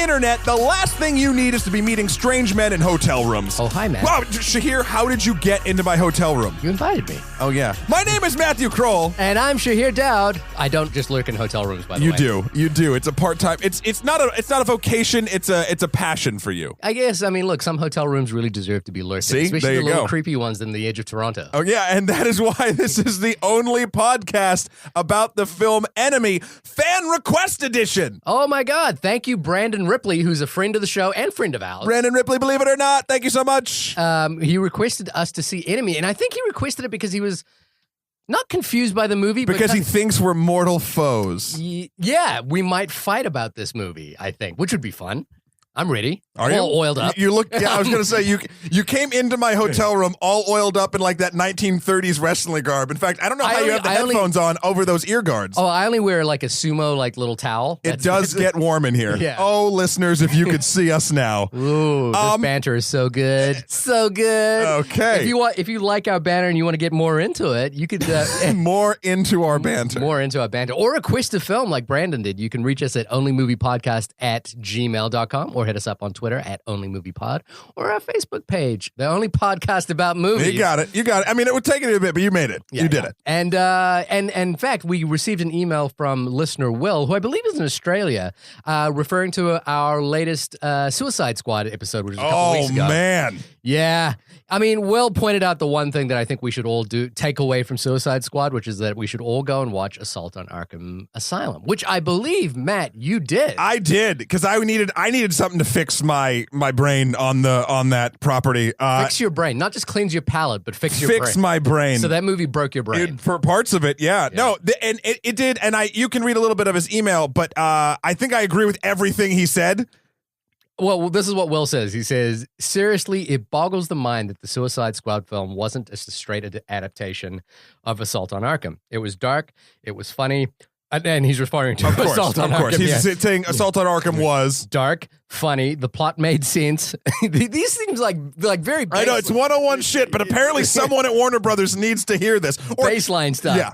internet, the last thing you need is to be meeting strange men in hotel rooms. Oh, hi, Matt. Wow, Shahir, how did you get into my hotel room? You invited me. Oh, yeah. My name is Matthew Kroll. And I'm Shahir Dowd. I don't just lurk in hotel rooms, by the way. You do. It's a part-time. It's not a vocation. It's a passion for you. I guess. I mean, look, some hotel rooms really deserve to be lurked in, See? especially There you the little go. creepy ones in the edge of Toronto. Oh, yeah, and that is why this is the only podcast about the film Enemy, Fan Request Edition. Oh, my God. Thank you, Brandon Ripley, who's a friend of the show and friend of ours. Brandon Ripley, believe it or not, thank you so much. He requested us to see Enemy, and I think he requested it because he was not confused by the movie. Because he thinks we're mortal foes. Yeah, we might fight about this movie, I think, which would be fun. I'm ready. Are you? All oiled up. You look. Yeah, I was going to say you came into my hotel room all oiled up in like that 1930s wrestling garb. In fact, I don't know how you have the headphones on over those ear guards. Oh, I only wear like a sumo like little towel. It does get warm in here. Yeah. Oh, listeners, if you could see us now. Ooh, this banter is so good. So good. Okay. If you like our banter and you want to get more into it, you could more into our banter. More into our banter. Or request a film like Brandon did. You can reach us at onlymoviepodcast@gmail.com or hit us up on Twitter at onlymoviepod or our Facebook page, the only podcast about movies. You got it. I mean, it would take you a bit, but you made it. You did it. And in fact, we received an email from listener Will, who I believe is in Australia, referring to our latest Suicide Squad episode, which was a couple weeks ago. Oh, man. Yeah. I mean, Will pointed out the one thing that I think we should all take away from Suicide Squad, which is that we should all go and watch Assault on Arkham Asylum, which I believe, Matt, you did. I did, because I needed something to fix my brain on that property. Fix your brain, not just cleanse your palate, but fix your brain. Fix my brain. So that movie broke your brain. For parts of it, yeah. No, and it did, and you can read a little bit of his email, but I think I agree with everything he said. Well, this is what Will says. He says, seriously, it boggles the mind that the Suicide Squad film wasn't just a straight adaptation of Assault on Arkham. It was dark, it was funny, and he's referring to Assault on Arkham. Of course, he's saying Assault on Arkham was dark, funny, the plot made sense. These seems like very basic. I know, it's 101 shit, but apparently someone at Warner Brothers needs to hear this. Baseline stuff. Yeah.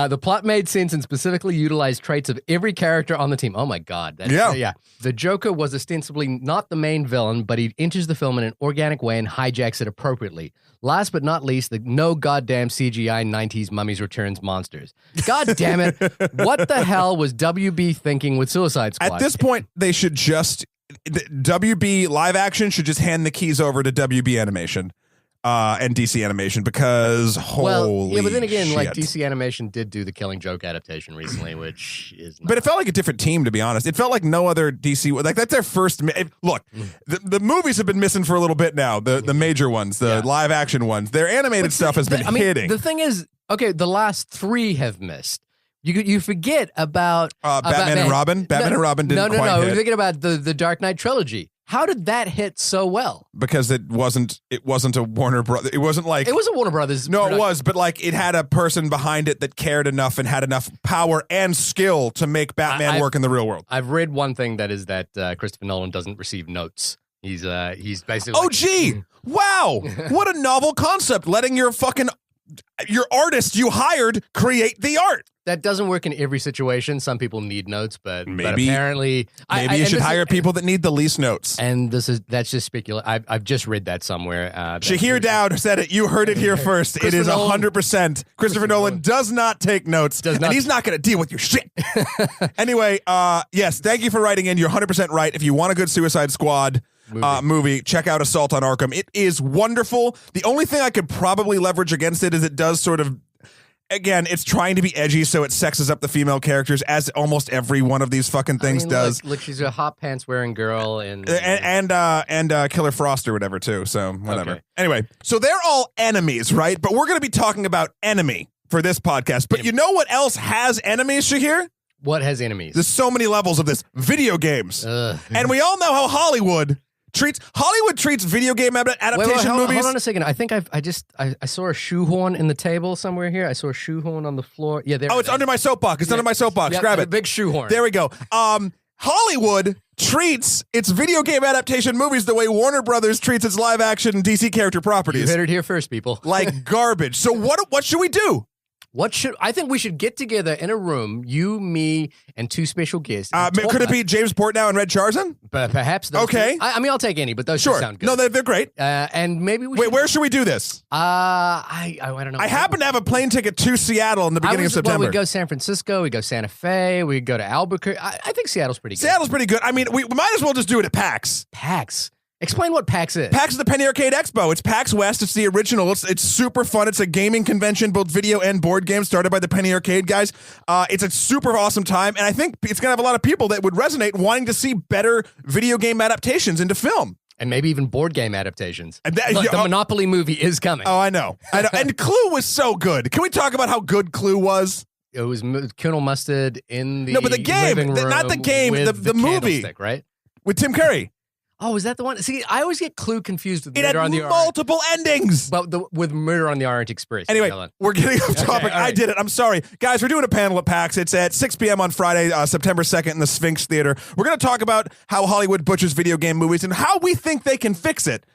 The plot made sense and specifically utilized traits of every character on the team. Oh my God. Yeah. The Joker was ostensibly not the main villain, but he enters the film in an organic way and hijacks it appropriately. Last but not least, the no goddamn CGI 90s Mummies Returns monsters. God damn it. What the hell was WB thinking with Suicide Squad? At this point, they should just... WB live action should just hand the keys over to WB Animation and DC Animation, because holy but then again, shit. like DC Animation did do the Killing Joke adaptation recently, which is not. But it felt like a different team, to be honest. It felt like no other DC, like that's their first. Look, the movies have been missing for a little bit now. The major ones, the live action ones, their animated stuff has been hitting. The thing is, okay, the last three have missed. You forget about Batman and Robin. Batman and Robin didn't quite hit. You're thinking about the Dark Knight trilogy. How did that hit so well? Because it wasn't a Warner Brothers. It wasn't like... It was a Warner Brothers. No, it was, but like it had a person behind it that cared enough and had enough power and skill to make Batman work in the real world. I've read one thing that is that Christopher Nolan doesn't receive notes. He's basically... Oh, gee! Wow! What a novel concept, letting your artist you hired create the art. That doesn't work in every situation. Some people need notes, but apparently... Maybe you should hire people that need the least notes. And that's just speculation. I've just read that somewhere. Shahir Dowd said it. You heard it here first. It is 100%. Christopher Nolan does not take notes, and he's not going to deal with your shit. Anyway, yes, thank you for writing in. You're 100% right. If you want a good Suicide Squad movie, check out Assault on Arkham. It is wonderful. The only thing I could probably leverage against it is it does sort of... Again, it's trying to be edgy, so it sexes up the female characters, as almost every one of these fucking things does. Look, she's a hot pants wearing girl, and Killer Frost or whatever too. So whatever. Okay. Anyway, so they're all enemies, right? But we're going to be talking about Enemy for this podcast. But you know what else has enemies, Shahir? What has enemies? There's so many levels of this. Video games, and we all know how Hollywood treats video game adaptation movies. Hold on a second. I think I saw a shoehorn in the table somewhere here. I saw a shoehorn on the floor. Yeah, there. Oh, it's under my soapbox. It's under my soapbox. Yeah, grab the it. Big shoehorn. There we go. Hollywood treats its video game adaptation movies the way Warner Brothers treats its live action DC character properties. You heard it here first, people. Like garbage. So what should we do? I think we should get together in a room, you, me, and 2 special guests. Could it be James Portnow and Red Charzan? But perhaps those two. I mean, I'll take any, but those two sound good. No, they're great. And maybe we Wait, where should we do this? I don't know. I happen to have a plane ticket to Seattle in the beginning of September. Well, we go San Francisco, we go Santa Fe, we go to Albuquerque. I think Seattle's pretty good. Seattle's pretty good. I mean, we might as well just do it at PAX. PAX. Explain what PAX is. PAX is the Penny Arcade Expo. It's PAX West. It's the original. It's super fun. It's a gaming convention, both video and board games, started by the Penny Arcade guys. It's a super awesome time, and I think it's going to have a lot of people that would resonate wanting to see better video game adaptations into film. And maybe even board game adaptations. The Monopoly movie is coming. Oh, I know. And Clue was so good. Can we talk about how good Clue was? It was Colonel Mustard in the No, but the game, not the game, the movie. Right? With Tim Curry. Oh, is that the one? See, I always get Clue confused with Murder on the Orient. It had multiple endings. But with Murder on the Orient Express. Anyway, we're getting off topic. Right. I did it. I'm sorry. Guys, we're doing a panel at PAX. It's at 6 p.m. on Friday, September 2nd in the Sphinx Theater. We're going to talk about how Hollywood butchers video game movies and how we think they can fix it.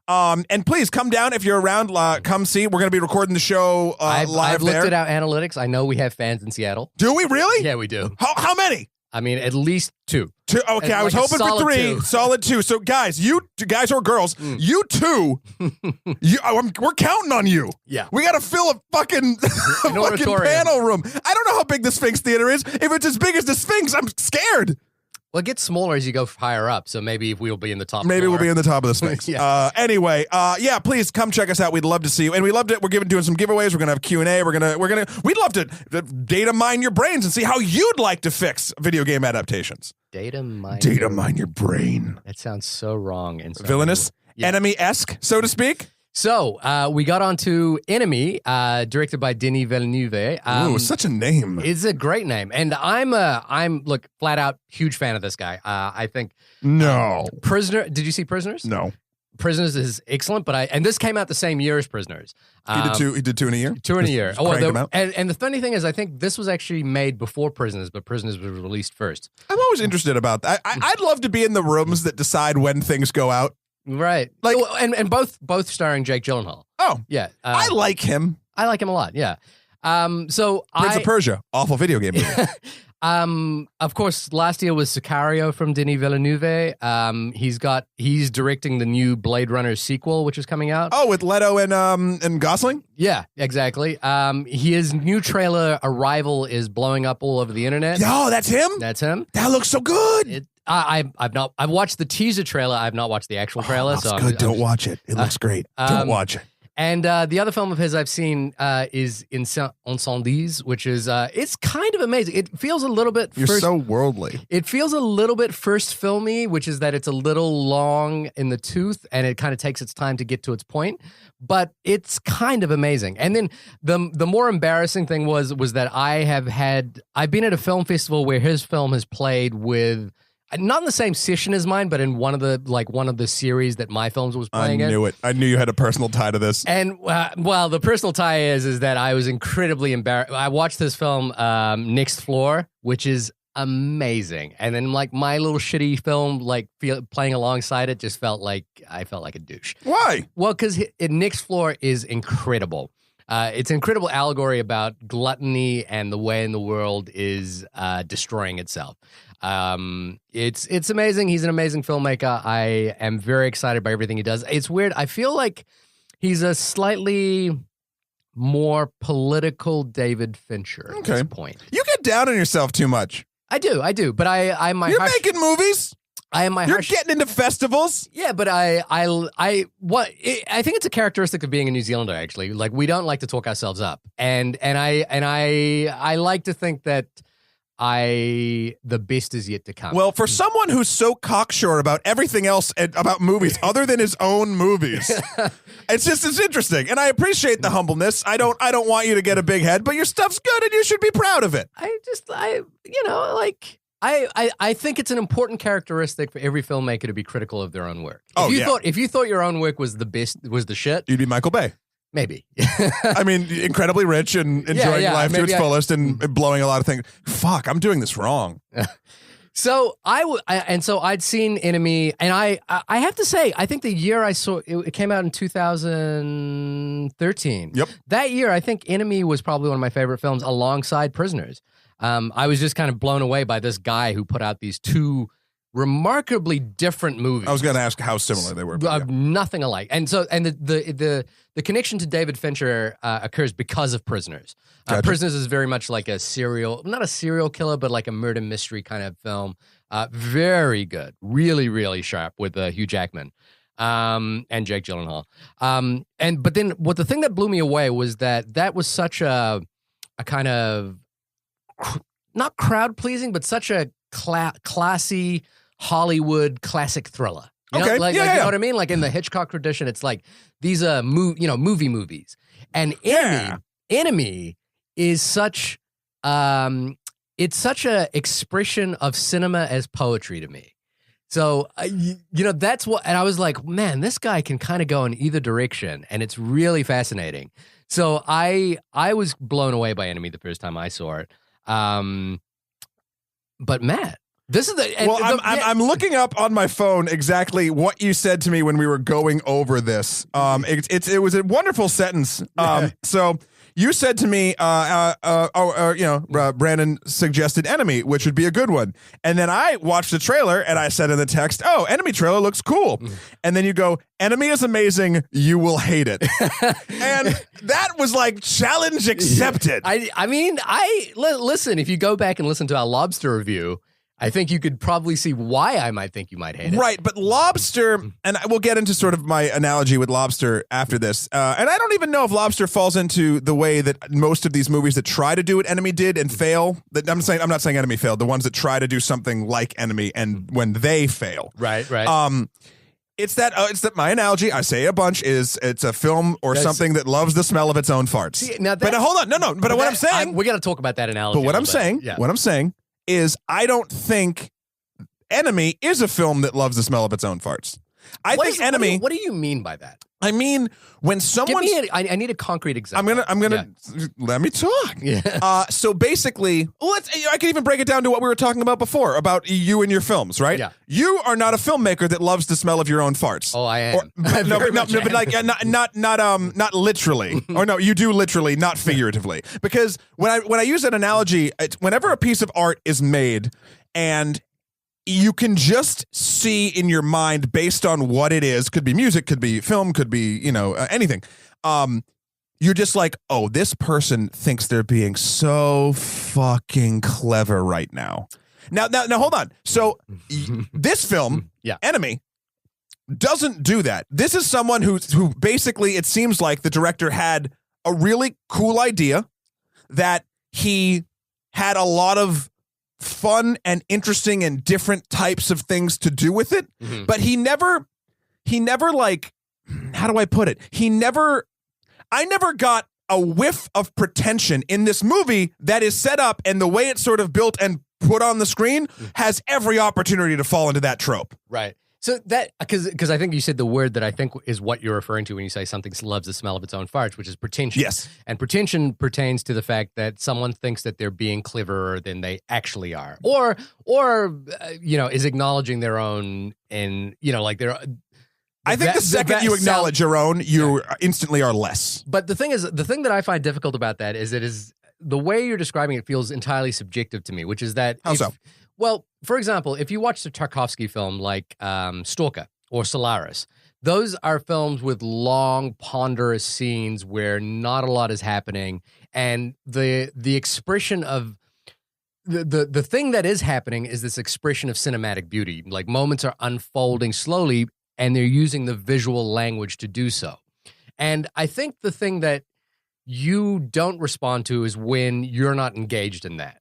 And please come down if you're around. Come see. We're going to be recording the show live there. I've looked at our analytics. I know we have fans in Seattle. Do we really? Yeah, we do. How many? I mean, at least 2. Okay, I was hoping for 3. Solid 2. So, guys, you guys or girls, you 2, we're counting on you. Yeah, we got to fill a fucking panel room. I don't know how big the Sphinx Theater is. If it's as big as the Sphinx, I'm scared. Well, it gets smaller as you go higher up, so maybe we'll be in the top. Maybe we'll be in the top of the Sphinx. Anyway, please come check us out. We'd love to see you, and we loved it. We're doing some giveaways. We're gonna have Q&A. We'd love to data mine your brains and see how you'd like to fix video game adaptations. Data mine your brain. That sounds so wrong and so villainous, enemy-esque, so to speak. So we got onto Enemy, directed by Denis Villeneuve. Ooh, such a name! It's a great name, and I'm flat out huge fan of this guy. I think Prisoner. Did you see Prisoners? No. Prisoners is excellent, and this came out the same year as Prisoners. He did 2 in a year. 2 in a year. And the funny thing is, I think this was actually made before Prisoners, but Prisoners was released first. I'm always interested about that. I'd love to be in the rooms that decide when things go out. Right, and both starring Jake Gyllenhaal. Oh, yeah, I like him. I like him a lot. Yeah. Prince of Persia, awful video game movie. Of course, last year was Sicario from Denis Villeneuve. He's directing the new Blade Runner sequel, which is coming out. Oh, with Leto and Gosling. Yeah, exactly. His new trailer Arrival is blowing up all over the internet. Yo, that's him. That's him. That looks so good. I've watched the teaser trailer. I've not watched the actual trailer. Don't watch it. It looks great. Don't watch it. And the other film of his I've seen is Incendies, which is it's kind of amazing. It feels a little bit. You're so worldly. It feels a little bit first filmy, which is that it's a little long in the tooth, and it kind of takes its time to get to its point. But it's kind of amazing. And then the more embarrassing thing was that I've been at a film festival where his film has played with. Not in the same session as mine, but in one of the series that my films was playing in. I knew it. I knew you had a personal tie to this. And the personal tie is that I was incredibly embarrassed. I watched this film, Next Floor, which is amazing, and then my little shitty film, playing alongside it, just felt like I felt like a douche. Why? Well, because Next Floor is incredible. It's an incredible allegory about gluttony and the way in the world is destroying itself. It's amazing. He's an amazing filmmaker. I am very excited by everything he does. It's weird. I feel like he's a slightly more political David Fincher at this point. You get down on yourself too much. I do. But you're making movies. You're getting into festivals. Yeah, but I think it's a characteristic of being a New Zealander. Actually, we don't like to talk ourselves up, and I like to think that the best is yet to come. Well, for someone who's so cocksure about everything else about movies other than his own movies, it's interesting, and I appreciate the humbleness. I don't want you to get a big head, but your stuff's good, and you should be proud of it. I think it's an important characteristic for every filmmaker to be critical of their own work. If you thought your own work was the best, was the shit, you'd be Michael Bay. Maybe. I mean, incredibly rich and enjoying life to its fullest and blowing a lot of things. Fuck, I'm doing this wrong. So I'd seen Enemy, and I have to say, I think the year I saw it came out in 2013. Yep. That year, I think Enemy was probably one of my favorite films alongside Prisoners. I was just kind of blown away by this guy who put out these two remarkably different movies. I was going to ask how similar they were. Nothing alike. And so, and the connection to David Fincher occurs because of Prisoners. Gotcha. Prisoners is very much like not a serial killer, but like a murder mystery kind of film. Very good. Really, really sharp with Hugh Jackman and Jake Gyllenhaal. But then the thing that blew me away was that was such a kind of not crowd pleasing, but such a classy Hollywood classic thriller. You know? Okay, You know what I mean? Like in the Hitchcock tradition, it's like these are movie movies. And Enemy is such it's such a expression of cinema as poetry to me. So that's what, and I was like, man, this guy can kind of go in either direction, and it's really fascinating. So I was blown away by Enemy the first time I saw it. But Matt, this is I'm looking up on my phone exactly what you said to me when we were going over this. It was a wonderful sentence. So you said to me, Brandon suggested Enemy, which would be a good one. And then I watched the trailer and I said in the text, "Oh, Enemy trailer looks cool." And then you go, "Enemy is amazing. You will hate it." And that was like challenge accepted. Listen, if you go back and listen to our Lobster review, I think you could probably see why I might think you might hate it. Right, but Lobster, and we'll get into sort of my analogy with Lobster after this, and I don't even know if Lobster falls into the way that most of these movies that try to do what Enemy did and fail. I'm not saying Enemy failed. The ones that try to do something like Enemy and when they fail. Right. It's that my analogy, I say a bunch, is it's a film or something that loves the smell of its own farts. See, now but hold on, no. But what I'm saying, we got to talk about that analogy. But what I'm saying is I don't think Enemy is a film that loves the smell of its own farts. I think Enemy. What do you mean by that? I mean, when someone, I need a concrete example. I'm gonna let me talk. Yeah. So basically, I can even break it down to what we were talking about before about you and your films, right? Yeah. You are not a filmmaker that loves the smell of your own farts. Oh, I am. But like not literally. Or no, you do literally, not figuratively. Because when I use that analogy, whenever a piece of art is made and you can just see in your mind based on what it is, could be music, could be film, could be, anything. You're just like, oh, this person thinks they're being so fucking clever right now. Now, hold on. So this film, Enemy, doesn't do that. This is someone who basically, it seems like the director had a really cool idea that he had a lot of fun and interesting and different types of things to do with it. Mm-hmm. But he never like, how do I put it? I never got a whiff of pretension in this movie that is set up, and the way it's sort of built and put on the screen has every opportunity to fall into that trope. Right. So that, because I think you said the word that I think is what you're referring to when you say something loves the smell of its own farts, which is pretension. Yes. And pretension pertains to the fact that someone thinks that they're being cleverer than they actually are, or is acknowledging their own, and like their. I think the second you acknowledge your own, you instantly are less. But the thing that I find difficult about that is the way you're describing it feels entirely subjective to me, which is that. How so? Well, for example, if you watch the Tarkovsky film like Stalker or Solaris, those are films with long, ponderous scenes where not a lot is happening, and the expression of the thing that is happening is this expression of cinematic beauty. Like moments are unfolding slowly, and they're using the visual language to do so. And I think the thing that you don't respond to is when you're not engaged in that.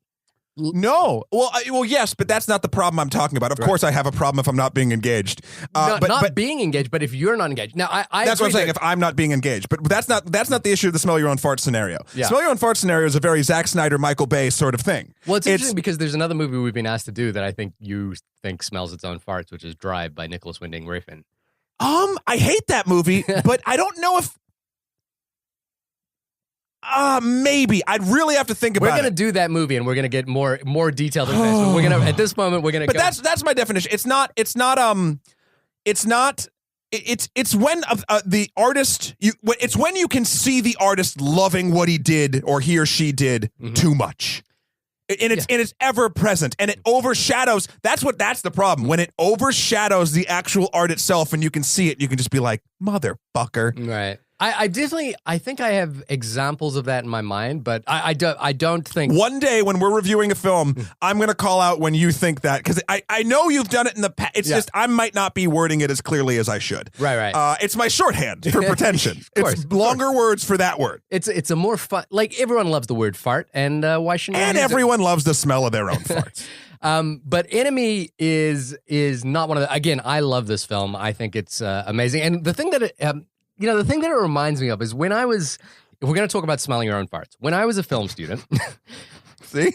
No. Well, yes, but that's not the problem I'm talking about. Of course, I have a problem if I'm not being engaged. Not being engaged, but if you're not engaged. Now, that's what I'm saying. If I'm not being engaged, but that's not the issue of the smell your own fart scenario. Yeah. Smell your own fart scenario is a very Zack Snyder, Michael Bay sort of thing. Well, it's interesting because there's another movie we've been asked to do that I think you think smells its own farts, which is Drive by Nicholas Winding Refn. I hate that movie, but I don't know if. Maybe. I'd really have to think about it. We're going to do that movie, and we're going to get more detailed investment. We're going to, at this moment, we're going to. But that's my definition. It's when the artist. It's when you can see the artist loving what he did or he or she did too much. And it's ever present, and it overshadows. That's the problem. When it overshadows the actual art itself, and you can see it, you can just be like, motherfucker. Right. I think I have examples of that in my mind, but I don't think. One day when we're reviewing a film, I'm going to call out when you think that, because I know you've done it in the past. It's just I might not be wording it as clearly as I should. Right. It's my shorthand for pretension. It's longer words for that word. It's a more fun. Like, everyone loves the word fart, and why shouldn't? And everyone loves the smell of their own farts. But Enemy is not one of the. Again, I love this film. I think it's amazing, and the thing that the thing that it reminds me of is when I was, if we're going to talk about smelling your own farts, when I was a film student, see?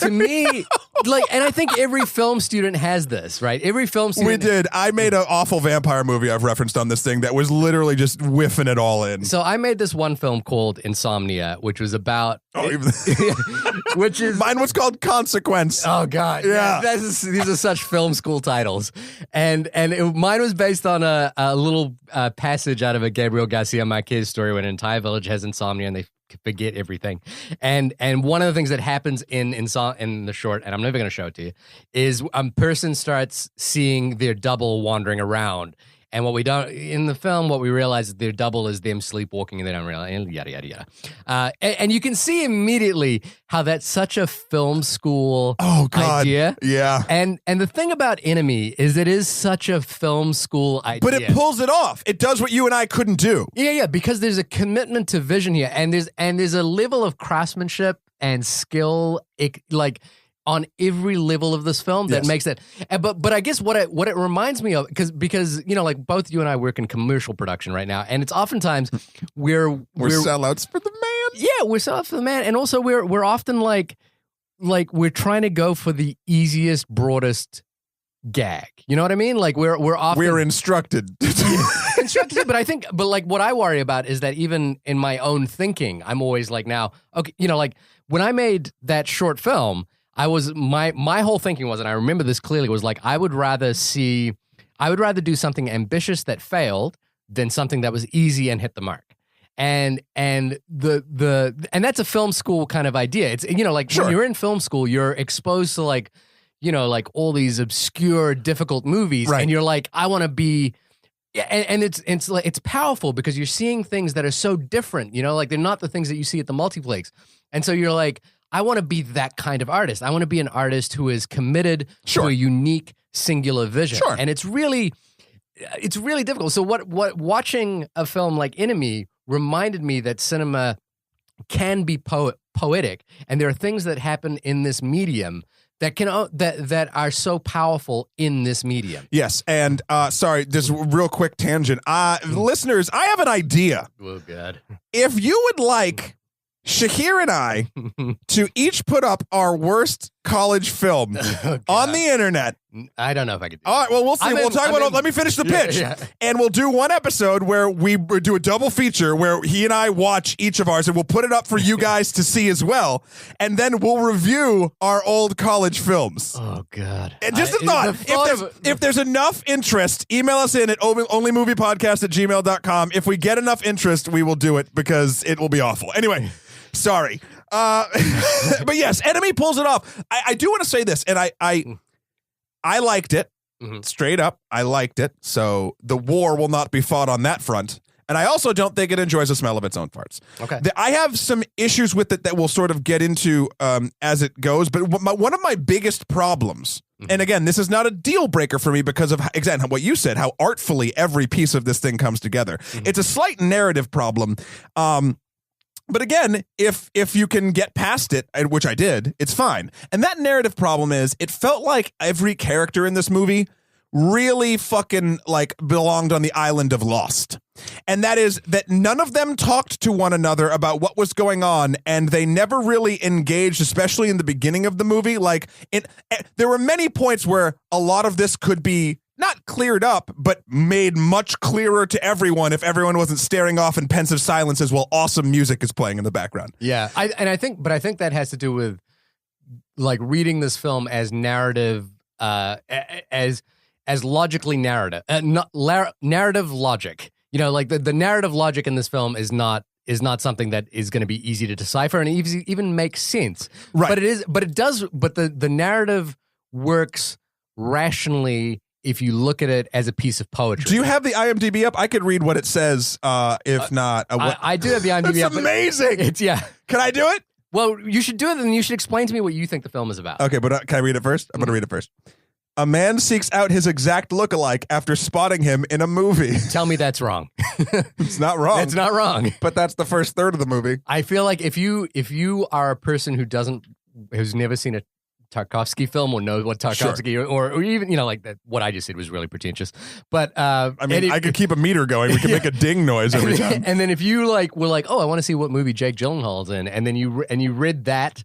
To me, and I think every film student has this, right? Every film student. We did. I made an awful vampire movie I've referenced on this thing that was literally just whiffing it all in. So I made this one film called Insomnia, which was about. Which is. Mine was called Consequence. Oh, God. Yeah. These are such film school titles. And mine was based on a little passage out of a Gabriel Garcia Marquez story when an entire village has insomnia and they forget everything. And one of the things that happens in the short, and I'm never going to show it to you, is a person starts seeing their double wandering around. And what we don't, in the film, what we realize is their double is them sleepwalking and they don't realize, yada, yada, yada. And you can see immediately how that's such a film school idea. Yeah. And the thing about Enemy is it is such a film school idea. But it pulls it off. It does what you and I couldn't do. Yeah, because there's a commitment to vision here. And there's a level of craftsmanship and skill, on every level of this film that makes it. But I guess what it reminds me of, because both you and I work in commercial production right now, and it's oftentimes we're sellouts for the man. Yeah, we're sellouts for the man, and also we're often like we're trying to go for the easiest, broadest gag. You know what I mean? Like we're often we're instructed. Instructed, but what I worry about is that even in my own thinking, I'm always like, now, okay, when I made that short film. My whole thinking was, and I remember this clearly, was like, I would rather do something ambitious that failed than something that was easy and hit the mark. And that's a film school kind of idea. It's, Sure. When you're in film school, you're exposed to all these obscure, difficult movies. Right. And you're like, I want to be, and it's powerful because you're seeing things that are so different, they're not the things that you see at the multiplex. And so you're like, I want to be that kind of artist. I want to be an artist who is committed to a unique, singular vision. Sure. And it's really difficult. So what watching a film like Enemy reminded me that cinema can be poetic, and there are things that happen in this medium that are so powerful in this medium. Yes, and sorry, just real quick tangent. Listeners, I have an idea. Oh, God. If you would like Shahir and I to each put up our worst college film on the internet. I don't know if I could do that. All right, well, we'll see. We'll talk about it. Let me finish the pitch. Yeah. And we'll do one episode where we do a double feature where he and I watch each of ours, and we'll put it up for you guys to see as well. And then we'll review our old college films. Oh, God. And just a thought. If there's enough interest, email us in at onlymoviepodcast@gmail.com. If we get enough interest, we will do it because it will be awful. Anyway. Sorry. But yes, Enemy pulls it off. I do want to say this, and I liked it. Straight up, I liked it. So the war will not be fought on that front. And I also don't think it enjoys the smell of its own farts. Okay. I have some issues with it that we'll sort of get into as it goes. But one of my biggest problems, and again, this is not a deal breaker for me because of, exactly what you said, how artfully every piece of this thing comes together. It's a slight narrative problem. But again, if you can get past it, which I did, it's fine. And that narrative problem is, it felt like every character in this movie really fucking belonged on the island of Lost. And that is that none of them talked to one another about what was going on, and they never really engaged, especially in the beginning of the movie. There were many points where a lot of this could be not cleared up, but made much clearer to everyone if everyone wasn't staring off in pensive silences while awesome music is playing in the background. Yeah, I think that has to do with like reading this film as narrative, as logically narrative, narrative logic. You know, like the narrative logic in this film is not something that is going to be easy to decipher and even make sense. Right. But the narrative works rationally if you look at it as a piece of poetry. Do you have the IMDb up? I could read what it says, if not. I do have the IMDb up. It's amazing. Can I do it? Well, you should do it, and you should explain to me what you think the film is about. Okay, but can I read it first? I'm going to read it first. A man seeks out his exact lookalike after spotting him in a movie. Tell me that's wrong. It's not wrong. It's not wrong. But that's the first third of the movie. I feel like if you are a person who's never seen a Tarkovsky film or knows what Tarkovsky or even, you know, like that, what I just said was really pretentious. But I mean, I could keep a meter going. We could make a ding noise every time. And then if you were like, oh, I want to see what movie Jake Gyllenhaal's in, and then you read that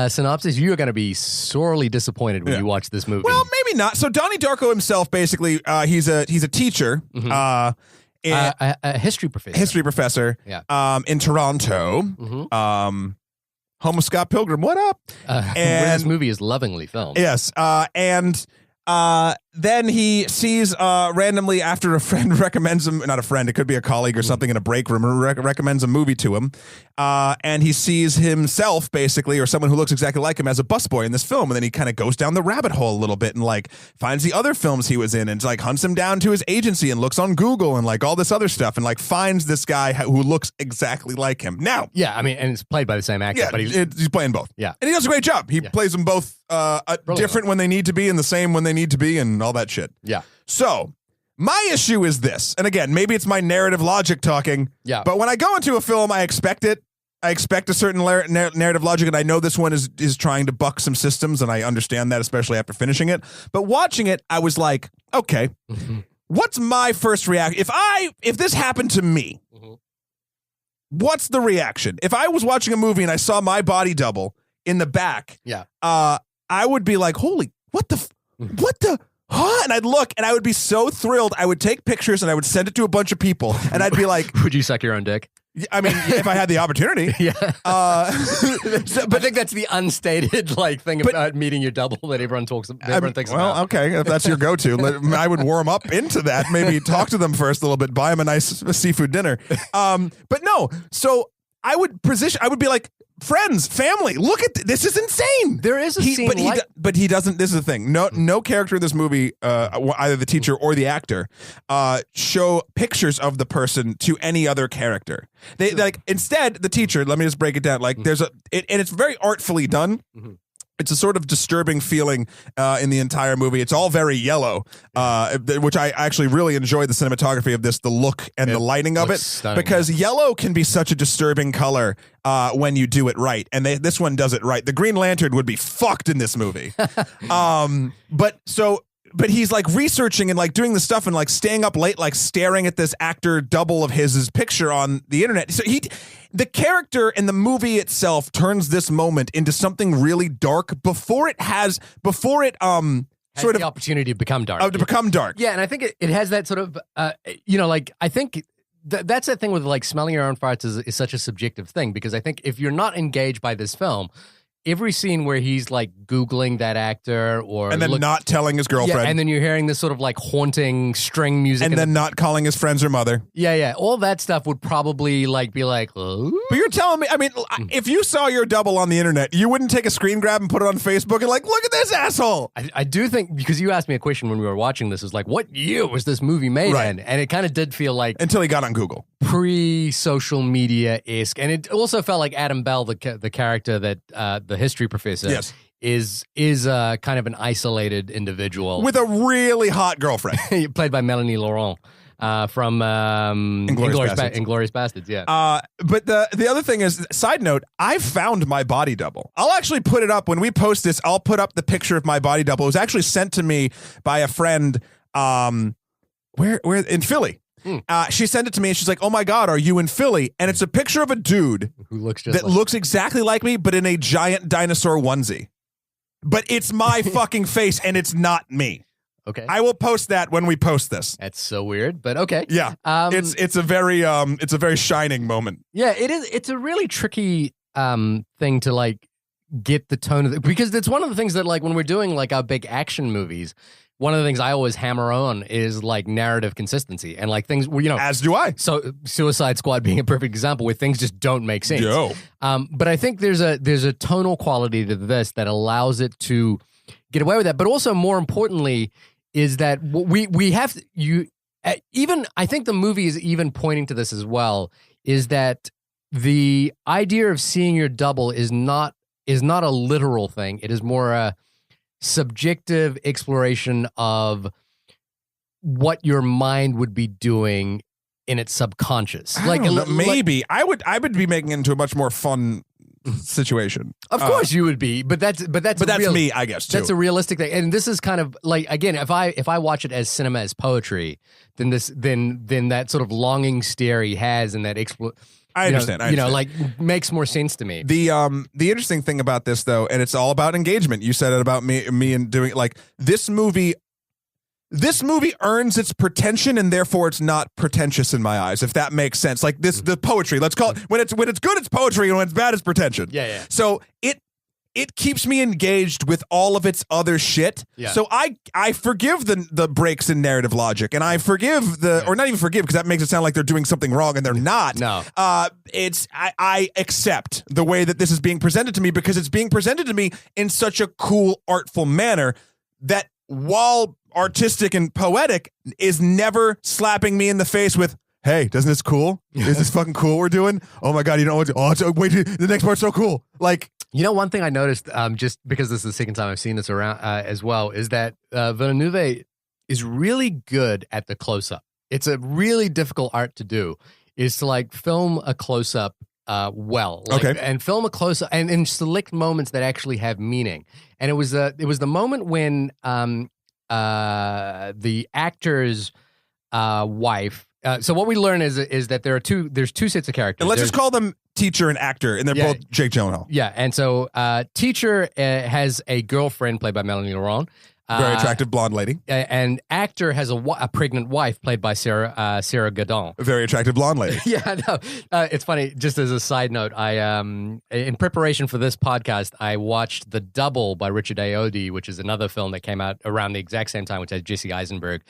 synopsis, you're going to be sorely disappointed when you watch this movie. Well, maybe not. So Donnie Darko himself, basically, he's a teacher, a history professor. Yeah. In Toronto. Mm-hmm. Home of Scott Pilgrim, what up? Where this movie is lovingly filmed. Yes, and then he sees randomly after a friend recommends him, not a friend, it could be a colleague or something in a break room, recommends a movie to him, and he sees himself basically, or someone who looks exactly like him as a busboy in this film, and then he kind of goes down the rabbit hole a little bit and like finds the other films he was in and like hunts him down to his agency and looks on Google and like all this other stuff and like finds this guy who looks exactly like him. Now, yeah, I mean, and it's played by the same actor, but he's playing both. Yeah, and he does a great job. He plays them both different when they need to be and the same when they need to be and all that shit. Yeah. So my issue is this, and again, maybe it's my narrative logic talking. Yeah. But when I go into a film, I expect it. I expect a certain narrative logic, and I know this one is trying to buck some systems, and I understand that, especially after finishing it. But watching it, I was like, okay, what's my first reaction? If this happened to me, what's the reaction? If I was watching a movie and I saw my body double in the back, I would be like, holy, what the, huh? And I'd look and I would be so thrilled. I would take pictures and I would send it to a bunch of people and I'd be like, would you suck your own dick? I mean, if I had the opportunity. Yeah. But I think that's the unstated like thing about meeting your double that everyone thinks about. Well, okay, if that's your go-to, I would warm up into that. Maybe talk to them first a little bit, buy them a nice seafood dinner. But no, so I would be like, friends, family, look at this is insane. There is a scene, but he doesn't. This is the thing. No character in this movie, either the teacher or the actor, show pictures of the person to any other character. They like instead the teacher. Let me just break it down. Like there's and it's very artfully done. Mm-hmm. It's a sort of disturbing feeling in the entire movie. It's all very yellow, which I actually really enjoy the cinematography of this, the look and the lighting of it, stunning, because yellow can be such a disturbing color when you do it right, and this one does it right. The Green Lantern would be fucked in this movie, But he's like researching and like doing the stuff and like staying up late, like staring at this actor double of his picture on the internet. So the character in the movie itself turns this moment into something really dark before it has the opportunity to become dark. To become dark. Yeah, and I think it has that sort of, like I think that's the thing with like smelling your own farts is such a subjective thing, because I think if you're not engaged by this film, every scene where he's like Googling that actor and then not telling his girlfriend. Yeah, and then you're hearing this sort of like haunting string music. And then not calling his friends or mother. Yeah. All that stuff would probably like be like, oh. But you're telling me, I mean, if you saw your double on the internet, you wouldn't take a screen grab and put it on Facebook and like, look at this asshole. I do think, because you asked me a question when we were watching this, is like, what year was this movie made in? And it kind of did feel like. Until he got on Google. Pre-social media-esque. And it also felt like Adam Bell, the character that the history professor, is kind of an isolated individual with a really hot girlfriend, played by Melanie Laurent from Inglourious Bastards. Yeah. But the other thing is, side note, I found my body double. I'll actually put it up when we post this. I'll put up the picture of my body double. It was actually sent to me by a friend. Where in Philly. She sent it to me and she's like, oh my God, are you in Philly? And it's a picture of a dude who looks looks exactly like me, but in a giant dinosaur onesie. But it's my fucking face and it's not me. Okay. I will post that when we post this. That's so weird, but okay. Yeah. It's a very shining moment. Yeah, it is. It's a really tricky thing to like get the tone of it, because it's one of the things that like when we're doing like our big action movies, one of the things I always hammer on is like narrative consistency and like things, as do I. So Suicide Squad being a perfect example where things just don't make sense. Yo. But I think there's a tonal quality to this that allows it to get away with that. But also more importantly is that we have even I think the movie is even pointing to this as well, is that the idea of seeing your double is not a literal thing. It is more a subjective exploration of what your mind would be doing in its subconscious. Maybe I would be making it into a much more fun situation. Of course you would be, but that's me, I guess, too. That's a realistic thing. And this is kind of like, again, if I watch it as cinema as poetry, then that sort of longing stare he has and that I understand. Like makes more sense to me. The interesting thing about this though, and it's all about engagement. You said it about me and doing like this movie earns its pretension and therefore it's not pretentious in my eyes, if that makes sense. Like the poetry, let's call it, when it's good, it's poetry, and when it's bad, it's pretension. Yeah. So it keeps me engaged with all of its other shit. Yeah. So I forgive the breaks in narrative logic, and I forgive or not even forgive, because that makes it sound like they're doing something wrong, and they're not. No. I accept the way that this is being presented to me, because it's being presented to me in such a cool, artful manner that, while artistic and poetic, is never slapping me in the face with, hey, doesn't this cool? Is this fucking cool we're doing? Oh my God, you know what? Wait, the next part's so cool. Like, one thing I noticed, just because this is the second time I've seen this around as well, is that Villeneuve is really good at the close-up. It's a really difficult art to do, is to like film a close-up well. Okay. And film a close-up and in select moments that actually have meaning. And it was the moment when the actor's wife. So what we learn is that there's two sets of characters. And let's just call them teacher and actor, and they're both Jake Gyllenhaal. Yeah, and so teacher has a girlfriend played by Melanie Laurent. Very attractive blonde lady. And actor has a pregnant wife played by Sarah Gadon. A very attractive blonde lady. Yeah, no, it's funny. Just as a side note, I in preparation for this podcast, I watched The Double by Richard Ayoade, which is another film that came out around the exact same time, which has Jesse Eisenberg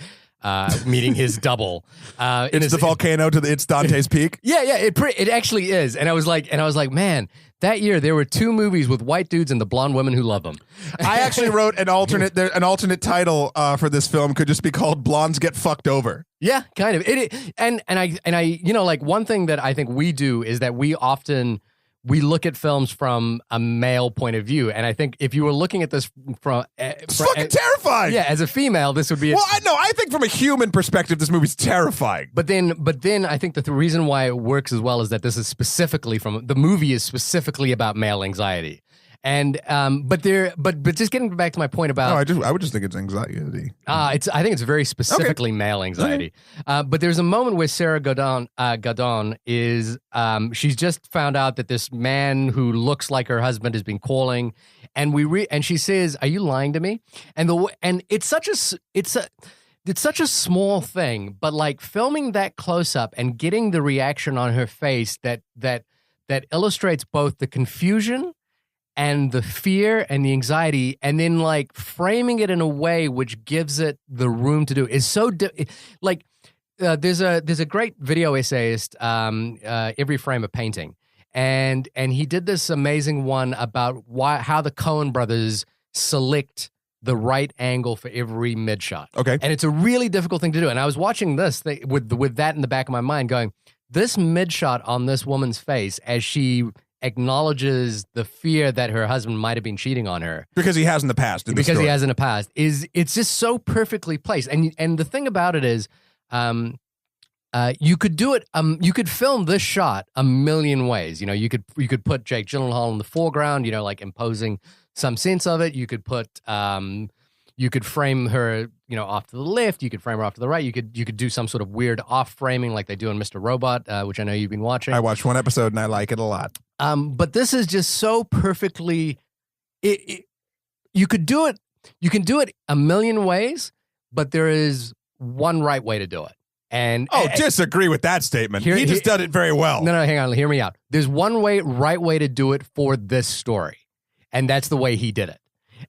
meeting his double. It's the volcano it's Dante's Peak. Yeah, it actually is. And I was like, man, that year there were two movies with white dudes and the blonde women who love them. I actually wrote an alternate title for this film could just be called Blondes Get Fucked Over. Yeah, kind of. And I like one thing that I think we do is that we look at films from a male point of view, and I think if you were looking at this from it's fucking terrifying. Yeah, as a female, this would be. I think from a human perspective, this movie's terrifying. But then I think that the reason why it works as well is that this is the movie is specifically about male anxiety. And but just getting back to my point about I would just think it's anxiety. I think it's very specifically male anxiety. Okay. But there's a moment where Sarah Gadon is she's just found out that this man who looks like her husband has been calling, and and she says, "Are you lying to me?" And it's such a small thing, but like filming that close up and getting the reaction on her face that illustrates both the confusion and the fear and the anxiety, and then like framing it in a way which gives it the room to do is so there's a great video essayist, Every Frame a Painting, and he did this amazing one about how the Coen brothers select the right angle for every mid shot. Okay, and it's a really difficult thing to do. And I was watching this thing with that in the back of my mind, going, this mid shot on this woman's face as she acknowledges the fear that her husband might have been cheating on her because he has in the past. It's just so perfectly placed. And the thing about it is, you could do it. You could film this shot a million ways. You could put Jake Gyllenhaal in the foreground. Like imposing some sense of it. You could put. You could frame her, off to the left. You could frame her off to the right. You could do some sort of weird off framing like they do in Mr. Robot, which I know you've been watching. I watched one episode and I like it a lot. But this is just so perfectly. You could do it. You can do it a million ways, but there is one right way to do it. And disagree with that statement. He just did it very well. No, hang on. Hear me out. There's one right way to do it for this story, and that's the way he did it.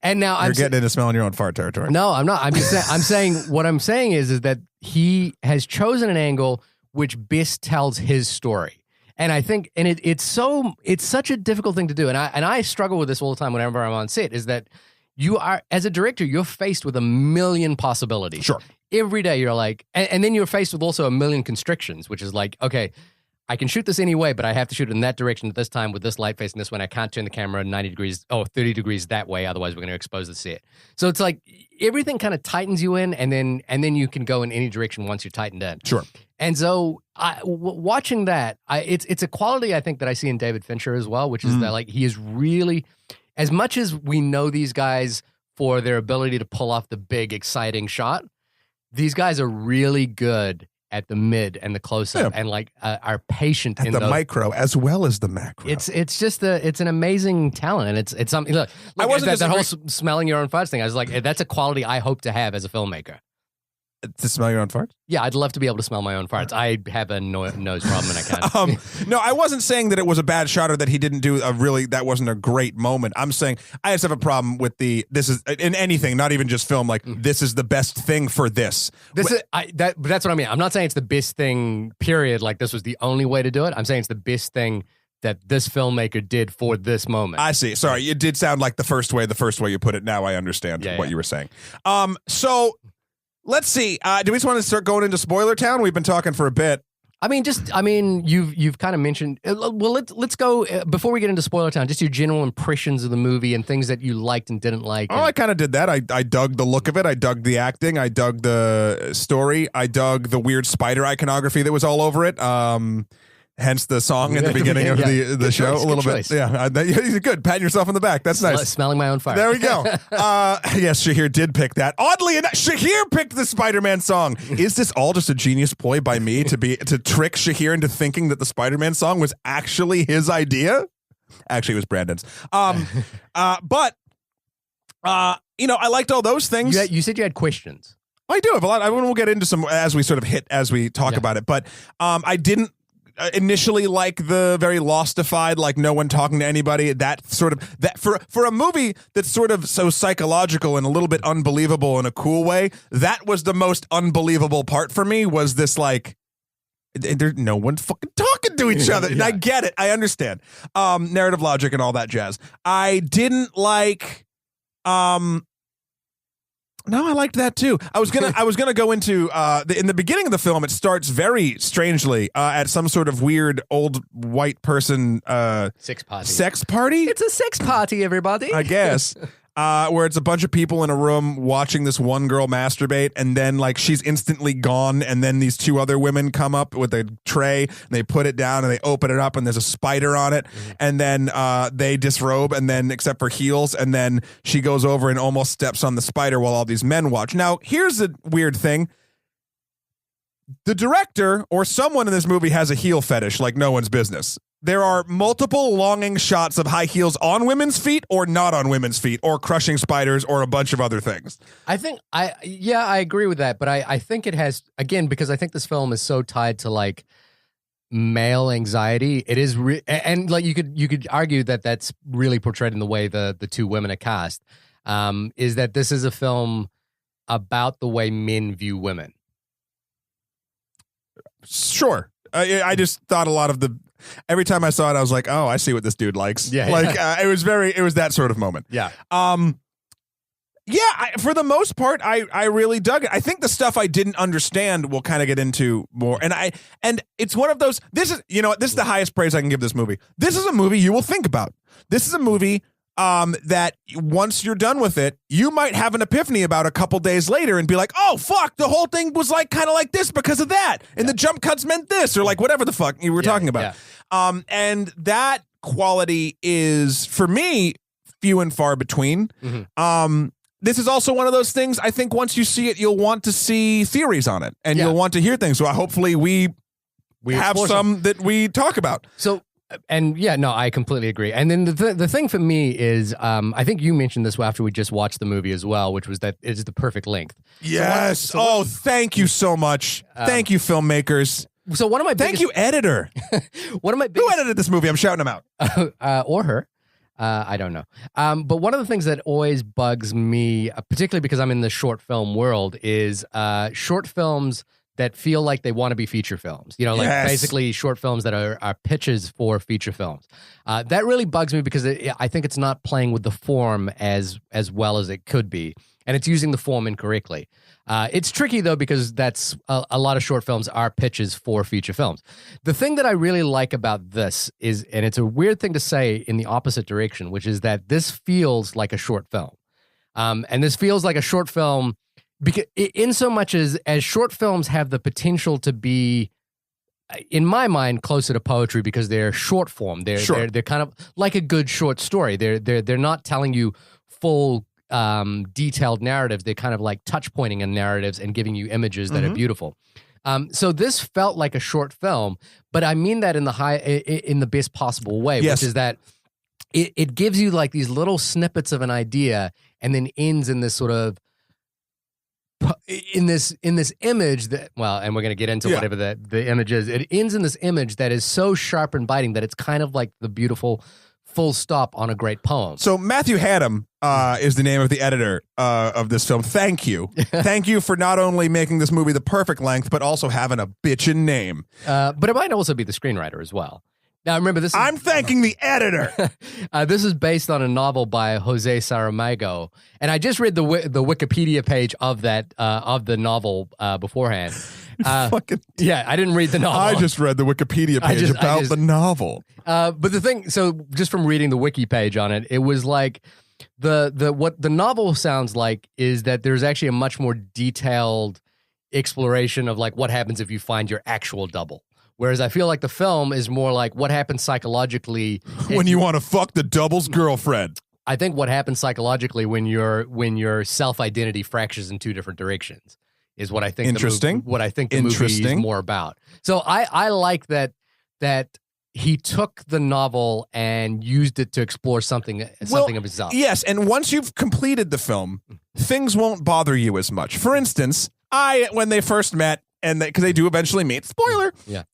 And now you're getting into smelling your own fart territory. No, I'm not. I'm just saying. I'm saying what I'm saying is that he has chosen an angle which best tells his story. And I think, and it's such a difficult thing to do. And I struggle with this all the time whenever I'm on set. Is that you are, as a director, you're faced with a million possibilities. Sure. Every day you're like, and then you're faced with also a million constrictions, which is like, okay, I can shoot this any way, but I have to shoot it in that direction at this time with this light face and this one. I can't turn the camera 30 degrees that way. Otherwise, we're going to expose the set. So it's like everything kind of tightens you in, and then you can go in any direction once you're tightened in. Sure. And so watching that, it's a quality I think that I see in David Fincher as well, which is that like he is really, as much as we know these guys for their ability to pull off the big, exciting shot, these guys are really good at the mid and the close-up and like are patient at in the micro as well as the macro. It's just it's an amazing talent, and it's something. Look I wasn't that whole smelling your own farts thing. I was like, that's a quality I hope to have as a filmmaker. To smell your own farts? Yeah, I'd love to be able to smell my own farts. I have a nose problem and I can't. No, I wasn't saying that it was a bad shot or that he didn't do that wasn't a great moment. I'm saying I just have a problem with this is in anything, not even just film, like this is the best thing for this. That's what I mean. I'm not saying it's the best thing, period, like this was the only way to do it. I'm saying it's the best thing that this filmmaker did for this moment. I see. Sorry, it did sound like the first way you put it. Now I understand what you were saying. So let's see. Do we just want to start going into spoiler town? We've been talking for a bit. You've kind of mentioned. Well, let's go before we get into spoiler town. Just your general impressions of the movie and things that you liked and didn't like. I kind of did that. I dug the look of it. I dug the acting. I dug the story. I dug the weird spider iconography that was all over it. Hence the song in the beginning of the show. Choice, a little bit. Yeah, you're good. Patting yourself on the back. That's nice. Smelling my own fire. There we go. Yes, Shahir did pick that. Oddly enough, Shahir picked the Spider-Man song. Is this all just a genius ploy by me to trick Shahir into thinking that the Spider-Man song was actually his idea? Actually, it was Brandon's. But I liked all those things. You said you had questions. I do have a lot. We'll get into some as we talk about it. But I didn't initially like the very lostified, like no one talking to anybody, that for a movie that's sort of so psychological and a little bit unbelievable in a cool way. That was the most unbelievable part for me, was this like there's no one fucking talking to each other. And I get it. I understand. Narrative logic and all that jazz. I didn't like no, I liked that too. I was gonna go into in the beginning of the film. It starts very strangely at some sort of weird old white person sex party. It's a sex party, everybody. I guess. Where it's a bunch of people in a room watching this one girl masturbate, and then like she's instantly gone, and then these two other women come up with a tray and they put it down and they open it up and there's a spider on it, and then they disrobe, and then except for heels, and then she goes over and almost steps on the spider while all these men watch. Now here's a weird thing. The director or someone in this movie has a heel fetish like no one's business. There are multiple longing shots of high heels on women's feet or not on women's feet, or crushing spiders or a bunch of other things. I agree with that. But I think it has, again, because I think this film is so tied to like male anxiety. It is, and like you could argue that that's really portrayed in the way the two women are cast, is that this is a film about the way men view women. Sure. I just thought a lot of every time I saw it, I was like, oh, I see what this dude likes. Yeah. Like, it was that sort of moment. Yeah. For the most part, I really dug it. I think the stuff I didn't understand we'll kind of get into more. And it's one of those, this is the highest praise I can give this movie. This is a movie you will think about. This is a movie that once you're done with it, you might have an epiphany about a couple days later and be like, oh, fuck, the whole thing was like kind of like this because of that. And the jump cuts meant this, or like whatever the fuck you were talking about. Yeah. And that quality is, for me, few and far between. Mm-hmm. This is also one of those things, I think once you see it, you'll want to see theories on it, and you'll want to hear things. So hopefully we have some that we talk about. So And yeah, no, I completely agree. And then the thing for me is, I think you mentioned this after we just watched the movie as well, which was that it's the perfect length. Yes. Thank you so much. Thank you, filmmakers. So one of my thank you, editor. One of my who edited this movie? I'm shouting him out. Or her. I don't know. But one of the things that always bugs me, particularly because I'm in the short film world, is short films that feel like they want to be feature films. You know, like basically short films that are pitches for feature films. That really bugs me because I think it's not playing with the form as well as it could be. And it's using the form incorrectly. It's tricky, though, because that's a lot of short films are pitches for feature films. The thing that I really like about this is, and it's a weird thing to say in the opposite direction, which is that this feels like a short film. And this feels like a short film because in so much as short films have the potential to be, in my mind, closer to poetry because they're short form. They're kind of like a good short story. They're not telling you full detailed narratives. They're kind of like touch pointing in narratives and giving you images that are beautiful. So this felt like a short film, but I mean that in the best possible way, which is that it gives you like these little snippets of an idea and then ends in this sort of in this image that, well, and we're going to get into whatever the image is. It ends in this image that is so sharp and biting that it's kind of like the beautiful full stop on a great poem. So Matthew Haddam is the name of the editor of this film. Thank you. Thank you for not only making this movie the perfect length, but also having a bitchin' name. But it might also be the screenwriter as well. Now, remember, this is... I'm thanking the editor. This is based on a novel by Jose Saramago. And I just read the Wikipedia page of that of the novel beforehand. Yeah, I didn't read the novel. I just read the Wikipedia page about the novel. But the thing, so just from reading the wiki page on it, it was like what the novel sounds like is that there's actually a much more detailed exploration of like what happens if you find your actual double. Whereas I feel like the film is more like what happens psychologically when you want to fuck the double's girlfriend. I think what happens psychologically when your self-identity fractures in two different directions is what I think. What I think the movie is more about. So I like that he took the novel and used it to explore something of himself. Yes, and once you've completed the film, things won't bother you as much. For instance, when they first met. And because they do eventually meet, spoiler. Yeah.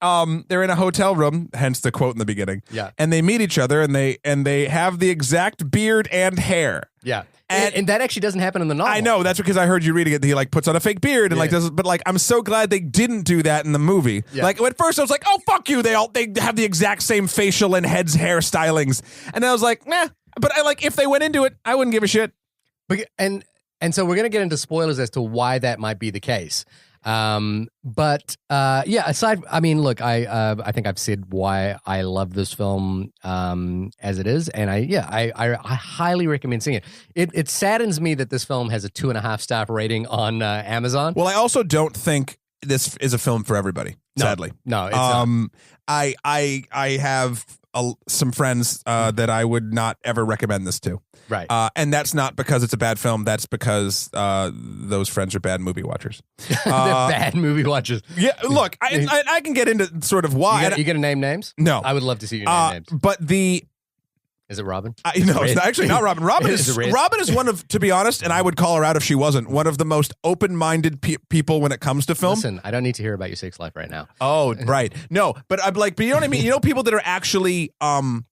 They're in a hotel room, hence the quote in the beginning. Yeah. And they meet each other, and they have the exact beard and hair. Yeah. And that actually doesn't happen in the novel. I know. That's because I heard you reading it. He like puts on a fake beard and does. But like, I'm so glad they didn't do that in the movie. Yeah. Like at first I was like, oh fuck you. They have the exact same facial and heads hair stylings, and I was like, nah. But I like if they went into it, I wouldn't give a shit. And so we're gonna get into spoilers as to why that might be the case. Aside, I mean, look, I think I've said why I love this film, as it is. And I highly recommend seeing it. It saddens me that this film has a 2.5 star rating on, Amazon. Well, I also don't think this is a film for everybody. Sadly. No, it's not. I have some friends, that I would not ever recommend this to. Right. And that's not because it's a bad film. That's because those friends are bad movie watchers. They're bad movie watchers. Yeah, look, I can get into sort of why. You gonna name names? No. I would love to see you name names. But Is it Robin? No, it's actually not Robin. Robin is one of, to be honest, and I would call her out if she wasn't, one of the most open-minded people when it comes to film. Listen, I don't need to hear about your sex life right now. Oh, right. No, but I'm like, but you know what I mean? You know people that are actually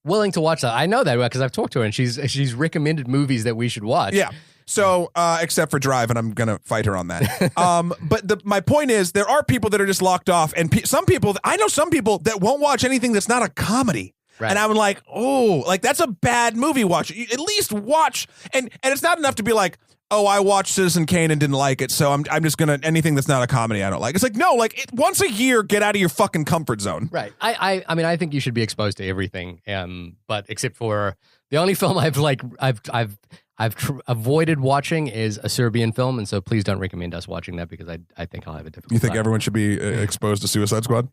willing to watch that. I know that because I've talked to her and she's recommended movies that we should watch. Yeah. So, except for Drive, and I'm going to fight her on that. But my point is, there are people that are just locked off, and I know some people that won't watch anything that's not a comedy. Right. And I'm like, oh, like that's a bad movie watch. You at least watch, and it's not enough to be like, oh, I watched Citizen Kane and didn't like it, so I'm just gonna anything that's not a comedy I don't like. It's like no, like once a year, get out of your fucking comfort zone. Right. I mean, I think you should be exposed to everything, but except for the only film I've avoided watching is a Serbian film, and so please don't recommend us watching that because I think I'll have a difficult. You think everyone should be exposed to Suicide Squad?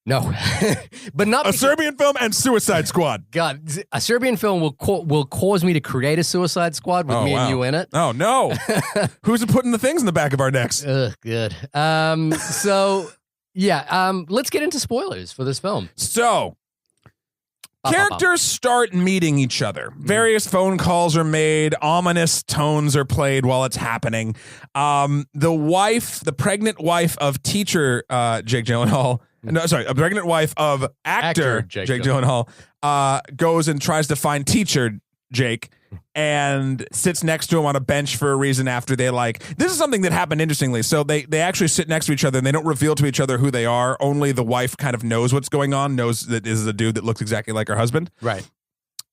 No, but not Serbian film and Suicide Squad. God, a Serbian film will cause me to create a Suicide Squad with me and you in it. Oh no, who's putting the things in the back of our necks? Ugh, good. So yeah, let's get into spoilers for this film. So, Characters start meeting each other. Various phone calls are made. Ominous tones are played while it's happening. The pregnant wife of teacher Jake Gyllenhaal. No, sorry, a pregnant wife of actor Jake Gyllenhaal goes and tries to find teacher Jake and sits next to him on a bench for a reason after they this is something that happened interestingly. So they actually sit next to each other and they don't reveal to each other who they are. Only the wife kind of knows what's going on, knows that this is a dude that looks exactly like her husband. Right.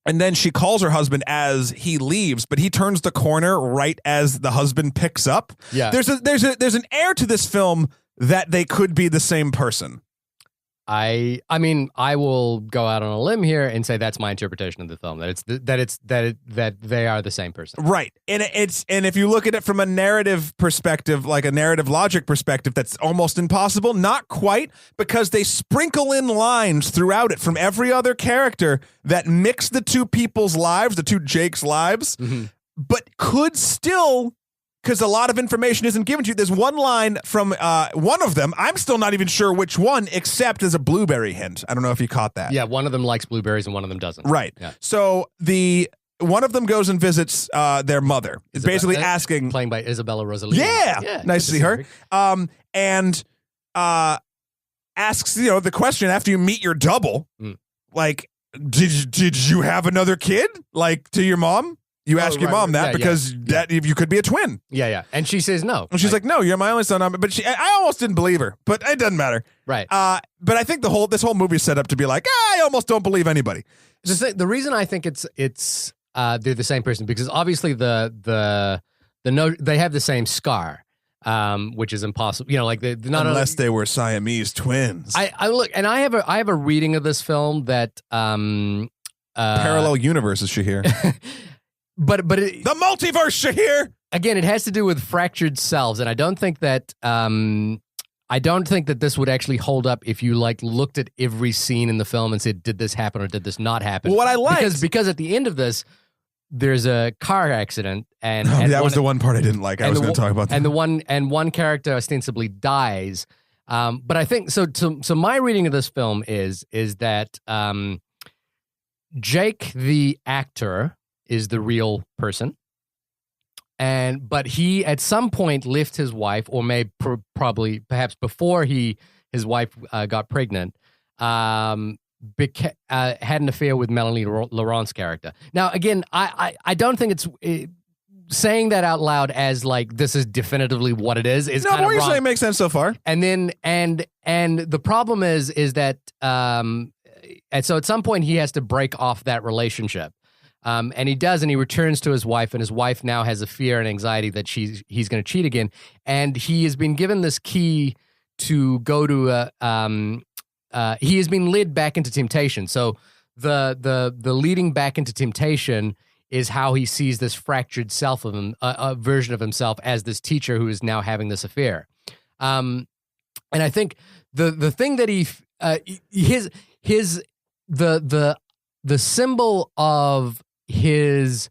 And then she calls her husband as he leaves, but he turns the corner right as the husband picks up. Yeah. There's an air to this film that they could be the same person. I mean, I will go out on a limb here and say that's my interpretation of the film. That they are the same person. Right. And if you look at it from a narrative perspective, like a narrative logic perspective, that's almost impossible. Not quite, because they sprinkle in lines throughout it from every other character that mix the two people's lives, the two Jake's lives, but could still, because a lot of information isn't given to you. There's one line from one of them. I'm still not even sure which one, except as a blueberry hint. I don't know if you caught that. Yeah, one of them likes blueberries and one of them doesn't. Right. Yeah. So one of them goes and visits their mother. It's basically asking. Playing by Isabella Rossellini. Yeah. Nice to see her. And asks, the question after you meet your double, did you have another kid? To your mom? You ask your mom that because you could be a twin. Yeah. And she says no. And she's like, no, you're my only son. But I almost didn't believe her, but it doesn't matter. Right. But I think this whole movie is set up to be like, I almost don't believe anybody. The reason I think it's they're the same person, because obviously they have the same scar, which is impossible. Unless they were Siamese twins. I look, and I have a reading of this film that parallel universes, Shahir. But the multiverse, Shahir. Again, it has to do with fractured selves, and I don't think that this would actually hold up if you looked at every scene in the film and said, did this happen or did this not happen? Well, what I liked, because at the end of this, there's a car accident, and that was the one part I didn't like. I was going to talk about that. And one character ostensibly dies. But I think so. So my reading of this film is that Jake the actor is the real person, but he at some point left his wife, or perhaps before his wife got pregnant, had an affair with Melanie Laurent's character. Now, again, I don't think it's saying that out loud as this is definitively what it is. No, what you're saying makes sense so far. And then and the problem is that and so at some point he has to break off that relationship. And he does, and he returns to his wife, and his wife now has a fear and anxiety that he's going to cheat again. And he has been given this key to go to he has been led back into temptation. So the leading back into temptation is how he sees this fractured self of him, a version of himself as this teacher who is now having this affair. And I think the thing that the symbol of his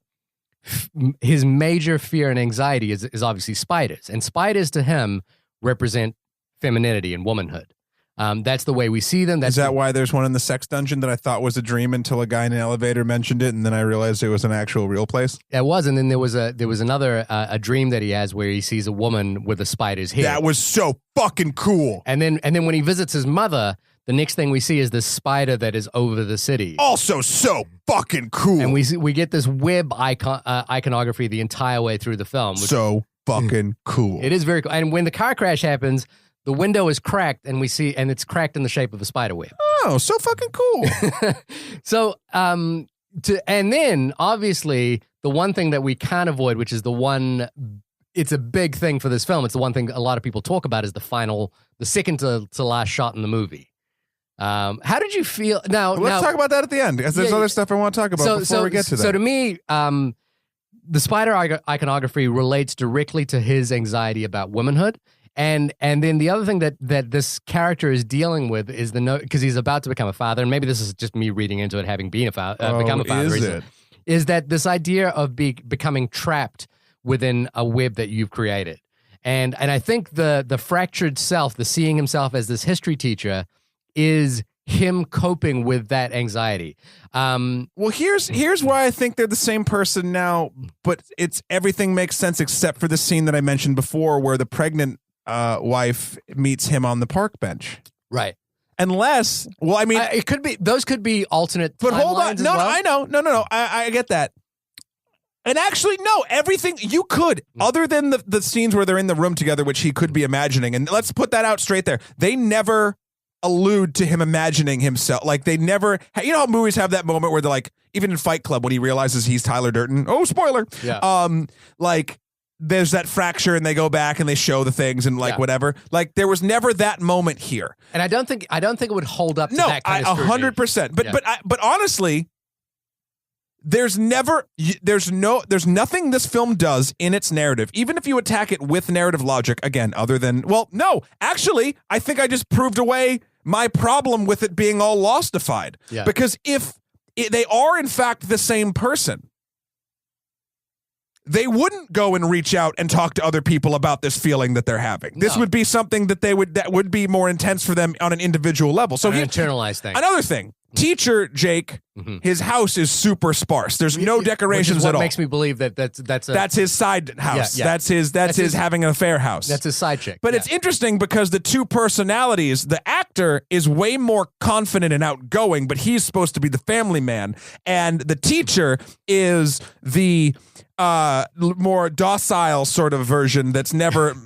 major fear and anxiety is obviously spiders, and spiders to him represent femininity and womanhood. That's the way we see them. Is that why there's one in the sex dungeon that I thought was a dream until a guy in an elevator mentioned it, and then I realized it was an actual real place? It was, and then there was another a dream that he has where he sees a woman with a spider's head. That was so fucking cool. And then when he visits his mother, the next thing we see is this spider that is over the city. Also so fucking cool. And we get this web iconography the entire way through the film. So fucking cool. It is very cool. And when the car crash happens, the window is cracked, and it's cracked in the shape of a spider web. Oh, so fucking cool. So, and then obviously the one thing that we can't avoid, which is it's a big thing for this film. It's the one thing a lot of people talk about, is the second to last shot in the movie. How did you feel? Let's talk about that at the end, because there's other stuff I want to talk about before we get to that. So to me, the spider iconography relates directly to his anxiety about womanhood. And then the other thing that this character is dealing with is because he's about to become a father, and maybe this is just me reading into it, having been become a father. Is that this idea of becoming trapped within a web that you've created? And I think the fractured self, the seeing himself as this history teacher, is him coping with that anxiety. Well, here's why I think they're the same person now, but everything makes sense except for the scene that I mentioned before where the pregnant wife meets him on the park bench. Right. Unless, well, I mean, it could be, those could be alternate. But hold on, no, I know, no, I get that. And actually, no, everything you could, other than the scenes where they're in the room together, which he could be imagining, and let's put that out straight there. They never allude to him imagining himself. Like they never, you know how movies have that moment where they're like, even in Fight Club when he realizes he's Tyler Durden. Oh, spoiler. Yeah. Like there's that fracture and they go back and they show the things and like whatever. Like there was never that moment here. And I don't think it would hold up to that kind of scrutiny. 100%. But honestly, there's nothing this film does in its narrative, even if you attack it with narrative logic, again, other than, well, no, actually, I think I just proved away my problem with it being all lostified. Yeah. Because if they are, in fact, the same person, they wouldn't go and reach out and talk to other people about this feeling that they're having. This would be something that would be more intense for them on an individual level. So an internalized thing. Another thing. Teacher Jake, his house is super sparse. There's no decorations at all. Makes me believe that's his side house. Yeah. That's his having an affair house. That's his side chick. But it's interesting because the two personalities, the actor is way more confident and outgoing, but he's supposed to be the family man, and the teacher is the more docile sort of version that's never,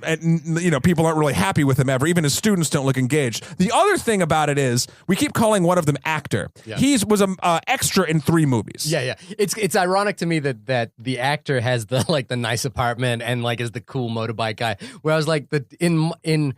people aren't really happy with him ever. Even his students don't look engaged. The other thing about it is we keep calling one of them actor. Yeah. He was an extra in 3 movies. Yeah. It's ironic to me that the actor has the nice apartment and like is the cool motorbike guy. Where I was like, in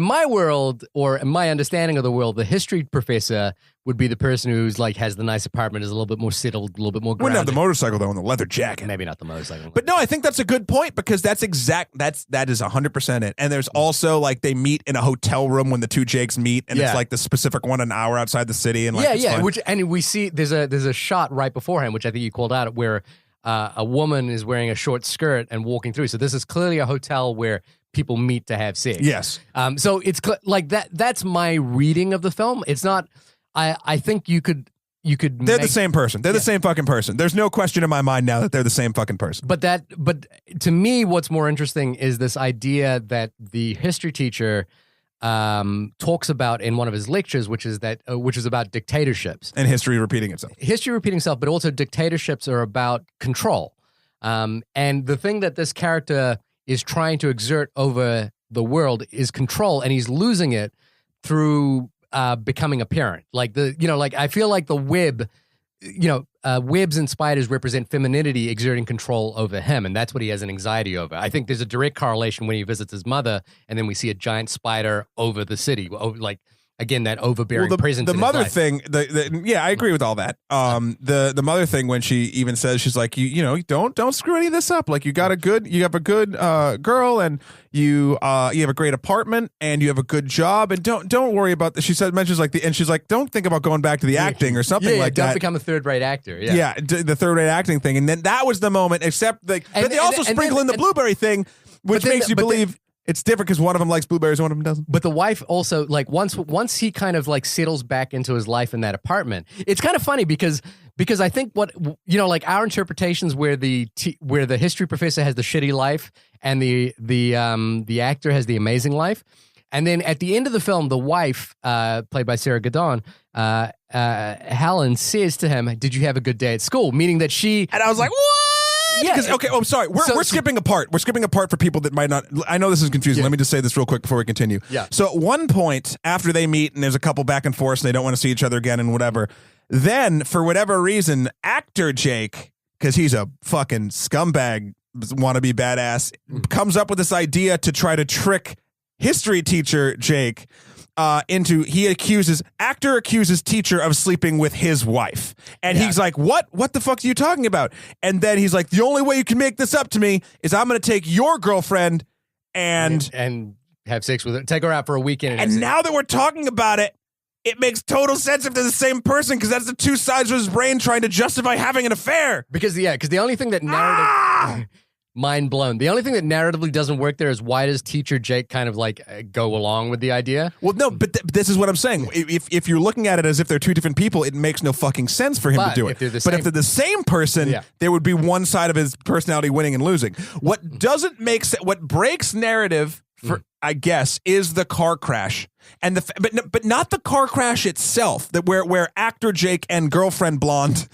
my world, or in my understanding of the world, the history professor would be the person who's like has the nice apartment, is a little bit more settled, a little bit more grounded. Wouldn't have the motorcycle though, and the leather jacket. Maybe not the motorcycle. But no, I think that's a good point because that is 100% it. And there's also like they meet in a hotel room when the two Jakes meet, and it's like the specific one an hour outside the city, and like fun. And we see there's a shot right beforehand, which I think you called out, where a woman is wearing a short skirt and walking through. So this is clearly a hotel where people meet to have sex. Yes. So it's like that. That's my reading of the film. It's not. I think you could. They're the same person. They're the same fucking person. There's no question in my mind now that they're the same fucking person. But to me, what's more interesting is this idea that the history teacher talks about in one of his lectures, which is about dictatorships and history repeating itself. But also dictatorships are about control. And the thing that this character is trying to exert over the world is control, and he's losing it through becoming a parent. I feel like the web, webs and spiders represent femininity exerting control over him, and that's what he has an anxiety over. I think there's a direct correlation when he visits his mother, and then we see a giant spider over the city, again, that overbearing presence. The in mother his life. thing, I agree with all that. The mother thing, when she even says, she's like, don't screw any of this up. Like you have a good girl, and you have a great apartment, and you have a good job, and don't worry about this. She mentions and she's like, don't think about going back to the acting or something like that. Don't become a third-rate actor. Yeah, the third-rate acting thing, and then that was the moment. Except but they also sprinkle in the blueberry thing, which makes you believe. It's different because one of them likes blueberries and one of them doesn't. But the wife also, like, once he kind of like settles back into his life in that apartment, it's kind of funny because I think our interpretations where the history professor has the shitty life and the actor has the amazing life, and then at the end of the film, the wife, played by Sarah Gadon, Helen says to him, "Did you have a good day at school?" Meaning that she, and I was like, what? Yeah. I'm sorry. We're skipping a part. We're skipping a part for people that might not. I know this is confusing. Yeah. Let me just say this real quick before we continue. Yeah. So at one point, after they meet and there's a couple back and forth and they don't want to see each other again and whatever, then for whatever reason, actor Jake, because he's a fucking scumbag, wannabe badass, comes up with this idea to try to trick history teacher Jake actor accuses teacher of sleeping with his wife. And he's like, what the fuck are you talking about? And then he's like, the only way you can make this up to me is I'm going to take your girlfriend and have sex with her, take her out for a weekend. And now that we're talking about it, it makes total sense if they're the same person, because that's the two sides of his brain trying to justify having an affair. Because the only thing that narrative... mind blown. The only thing that narratively doesn't work there is why does teacher Jake kind of like go along with the idea? Well, no, but this is what I'm saying. If you're looking at it as if they're two different people, it makes no fucking sense for him to do it. If they're the same person, there would be one side of his personality winning and losing. What doesn't make sense, what breaks narrative for, I guess, is the car crash. And but not the car crash itself, that where actor Jake and girlfriend Blonde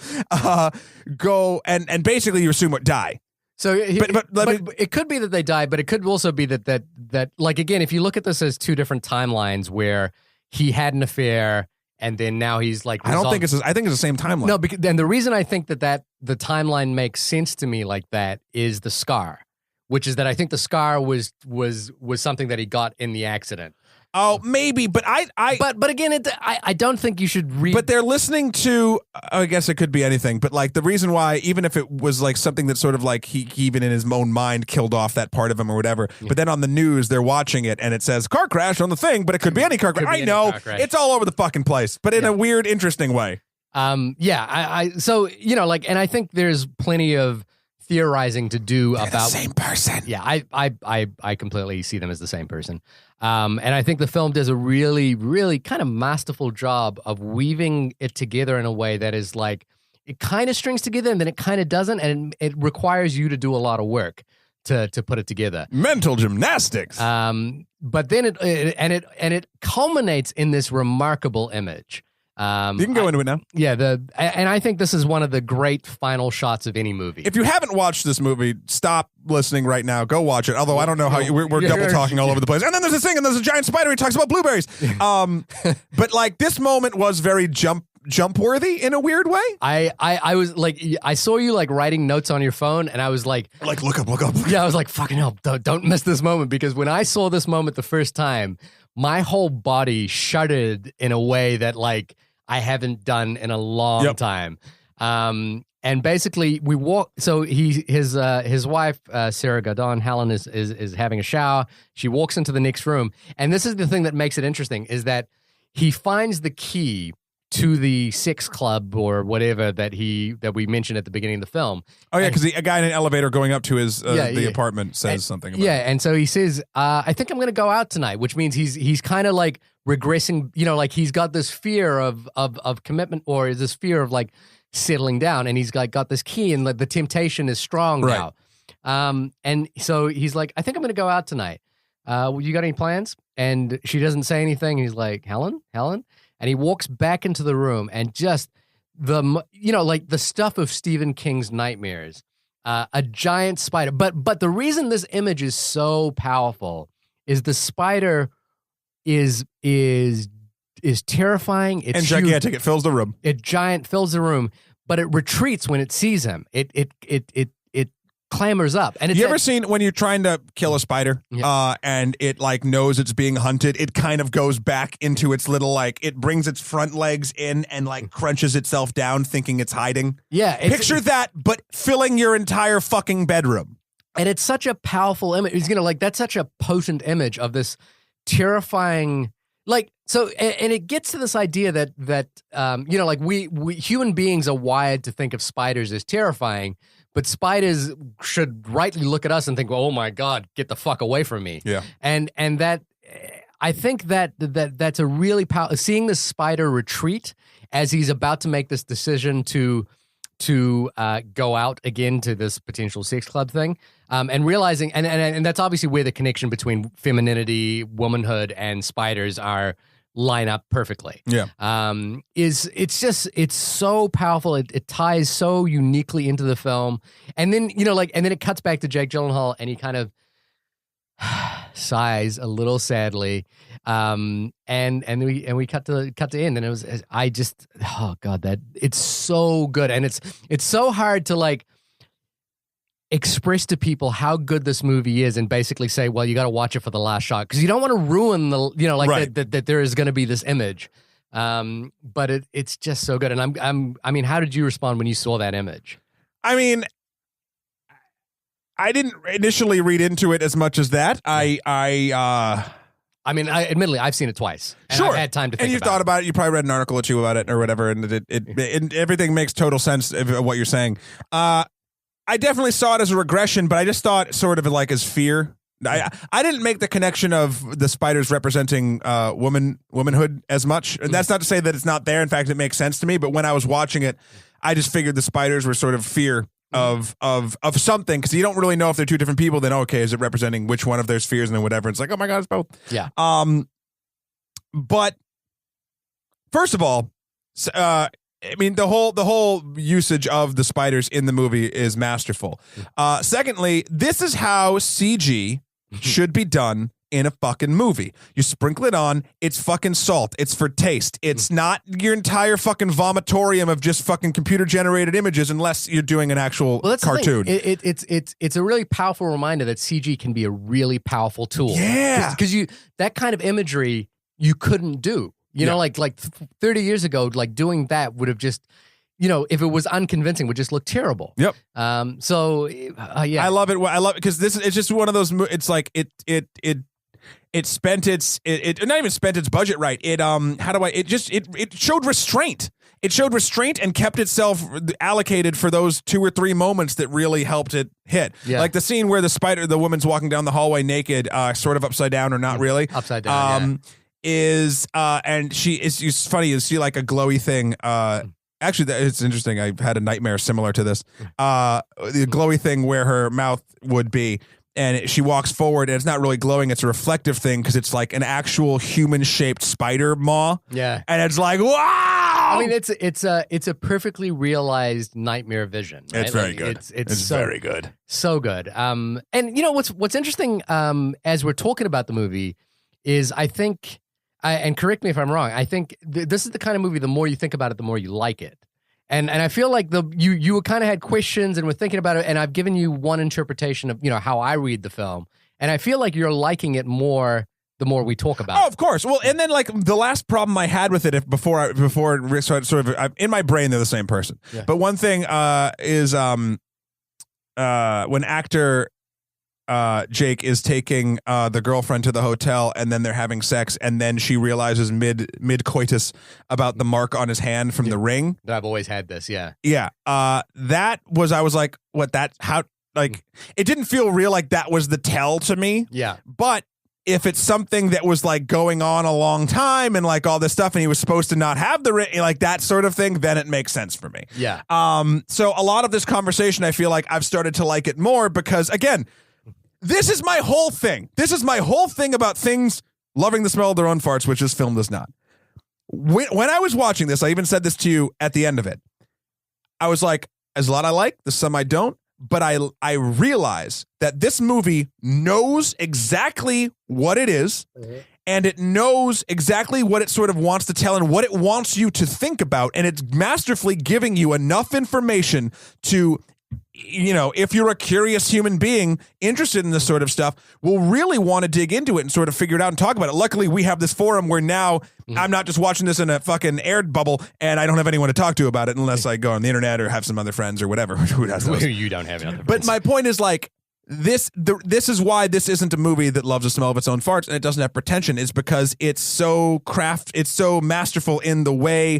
go and basically you assume what die. So, but it could be that they die, but it could also be that like, again, if you look at this as two different timelines where he had an affair and then now he's like, I think it's the same timeline. No, because then the reason I think that the timeline makes sense to me like that is the scar, which is that I think the scar was something that he got in the accident. Oh, maybe, but but again, I don't think you should read. But they're listening to. I guess it could be anything. But like the reason why, even if it was like something that sort of like he even in his own mind killed off that part of him or whatever. Yeah. But then on the news they're watching it and it says car crash on the thing, but it could be any car crash. I know it's all over the fucking place, but in a weird, interesting way. So like, and I think there's plenty of theorizing to do about the same person. Yeah, I completely see them as the same person. And I think the film does a really, really kind of masterful job of weaving it together in a way that is like, it kind of strings together and then it kind of doesn't, and it requires you to do a lot of work to put it together. Mental gymnastics. But then it culminates in this remarkable image. You can go into it now. Yeah, and I think this is one of the great final shots of any movie. If you haven't watched this movie, stop listening right now. Go watch it. Although I don't know how we're double talking all over the place. And then there's this thing, and there's a giant spider. He talks about blueberries. But like this moment was very jump worthy in a weird way. I was like, I saw you like writing notes on your phone, and I was like look up. Yeah, I was like, fucking hell, don't miss this moment, because when I saw this moment the first time, my whole body shuddered in a way that like I haven't done in a long time. And basically we walk, so his wife, Sarah Gardon, Helen is having a shower. She walks into the next room. And this is the thing that makes it interesting, is that he finds the key to the sex club or whatever that we mentioned at the beginning of the film. Oh yeah, because a guy in an elevator going up to his the apartment says something about it. And so he says, I think I'm going to go out tonight, which means he's kind of like regressing, like he's got this fear of commitment, or this fear of like settling down, and he's like got this key, and the temptation is strong now. And so he's like, I think I'm going to go out tonight. You got any plans? And she doesn't say anything. He's like, Helen? And he walks back into the room, and just like the stuff of Stephen King's nightmares, a giant spider. But the reason this image is so powerful is the spider is terrifying. It's and gigantic. It fills the room. It fills the room, but it retreats when it sees him. It clambers up. And you ever seen when you're trying to kill a spider and it like knows it's being hunted, it kind of goes back into its little, like, it brings its front legs in and like crunches itself down thinking it's hiding? Yeah. Picture that, but filling your entire fucking bedroom. And it's such a powerful image. That's such a potent image of this terrifying, like, so, and it gets to this idea that like we human beings are wired to think of spiders as terrifying, but spiders should rightly look at us and think, well, oh my God, get the fuck away from me. Yeah. And that, I think that's a really powerful, seeing this spider retreat as he's about to make this decision to go out again to this potential sex club thing, and realizing, and that's obviously where the connection between femininity, womanhood, and spiders line up perfectly. Yeah. It's so powerful. It ties so uniquely into the film. And then, and then it cuts back to Jake Gyllenhaal, and he kind of sighs a little sadly. And we cut to end, and it was, oh God, that it's so good. And it's so hard to like express to people how good this movie is and basically say, well, you got to watch it for the last shot, because you don't want to ruin that there is going to be this image. But it's just so good. And I mean, how did you respond when you saw that image? I mean, I didn't initially read into it as much as that. Admittedly, I've seen it twice. And sure. I've had time to think about it. And you've thought about it. You probably read an article or two about it or whatever, and it everything makes total sense of what you're saying. I definitely saw it as a regression, but I just thought sort of like as fear. I didn't make the connection of the spiders representing womanhood as much. And that's not to say that it's not there. In fact, it makes sense to me. But when I was watching it, I just figured the spiders were sort of fear of something, because you don't really know if they're two different people. Then okay, is it representing which one of their fears and then whatever? It's like, oh my God, it's both. Yeah. But first of all, I mean, the whole usage of the spiders in the movie is masterful. Secondly, this is how CG should be done in a fucking movie. You sprinkle it on, it's fucking salt. It's for taste. It's not your entire fucking vomitorium of just fucking computer generated images, unless you're doing an actual cartoon. It's a really powerful reminder that CG can be a really powerful tool. Yeah. Because that kind of imagery you couldn't do. You know, like 30 years ago, like doing that would have just, if it was unconvincing, would just look terrible. Yep. So yeah, I love it. I love it because it's just one of those. It's like it spent it not even spent its budget right. It showed restraint. It showed restraint and kept itself allocated for those 2 or 3 moments that really helped it hit. Yeah. Like the scene where the woman's walking down the hallway naked, sort of upside down or not really. Upside down. And it's funny. You see like a glowy thing. Actually, it's interesting. I had a nightmare similar to this. The glowy thing where her mouth would be, and she walks forward, and it's not really glowing. It's a reflective thing because it's like an actual human-shaped spider maw. Yeah, and it's like, wow. I mean, it's a perfectly realized nightmare vision. Right? It's very good. It's so, very good. So good. And what's interesting as we're talking about the movie is I think. And correct me if I'm wrong, I think this is the kind of movie, the more you think about it, the more you like it. And I feel like you kind of had questions and were thinking about it, and I've given you one interpretation of, how I read the film. And I feel like you're liking it more the more we talk about it. Oh, of course. Well, and then like the last problem I had with it, before sort of in my brain, they're the same person. Yeah. But one thing is when actor Jake is taking the girlfriend to the hotel, and then they're having sex, and then she realizes mid coitus about the mark on his hand from the ring. I've always had this, yeah. Yeah. I was like, what, how, like, it didn't feel real, like that was the tell to me. Yeah. But if it's something that was like going on a long time and like all this stuff, and he was supposed to not have the ring, like that sort of thing, then it makes sense for me. Yeah. So a lot of this conversation, I feel like I've started to like it more because, again, this is my whole thing. This is my whole thing about things loving the smell of their own farts, which this film does not. When I was watching this, I even said this to you at the end of it. I was like, there's a lot I like, there's some I don't, but I realize that this movie knows exactly what it is, and it knows exactly what it sort of wants to tell and what it wants you to think about, and it's masterfully giving you enough information to, if you're a curious human being interested in this sort of stuff, will really want to dig into it and sort of figure it out and talk about it. Luckily, we have this forum where now I'm not just watching this in a fucking air bubble and I don't have anyone to talk to about it unless I go on the internet or have some other friends or whatever. Who has those? You don't have any other friends. But my point is like, this is why this isn't a movie that loves the smell of its own farts and it doesn't have pretension, is because it's so masterful in the way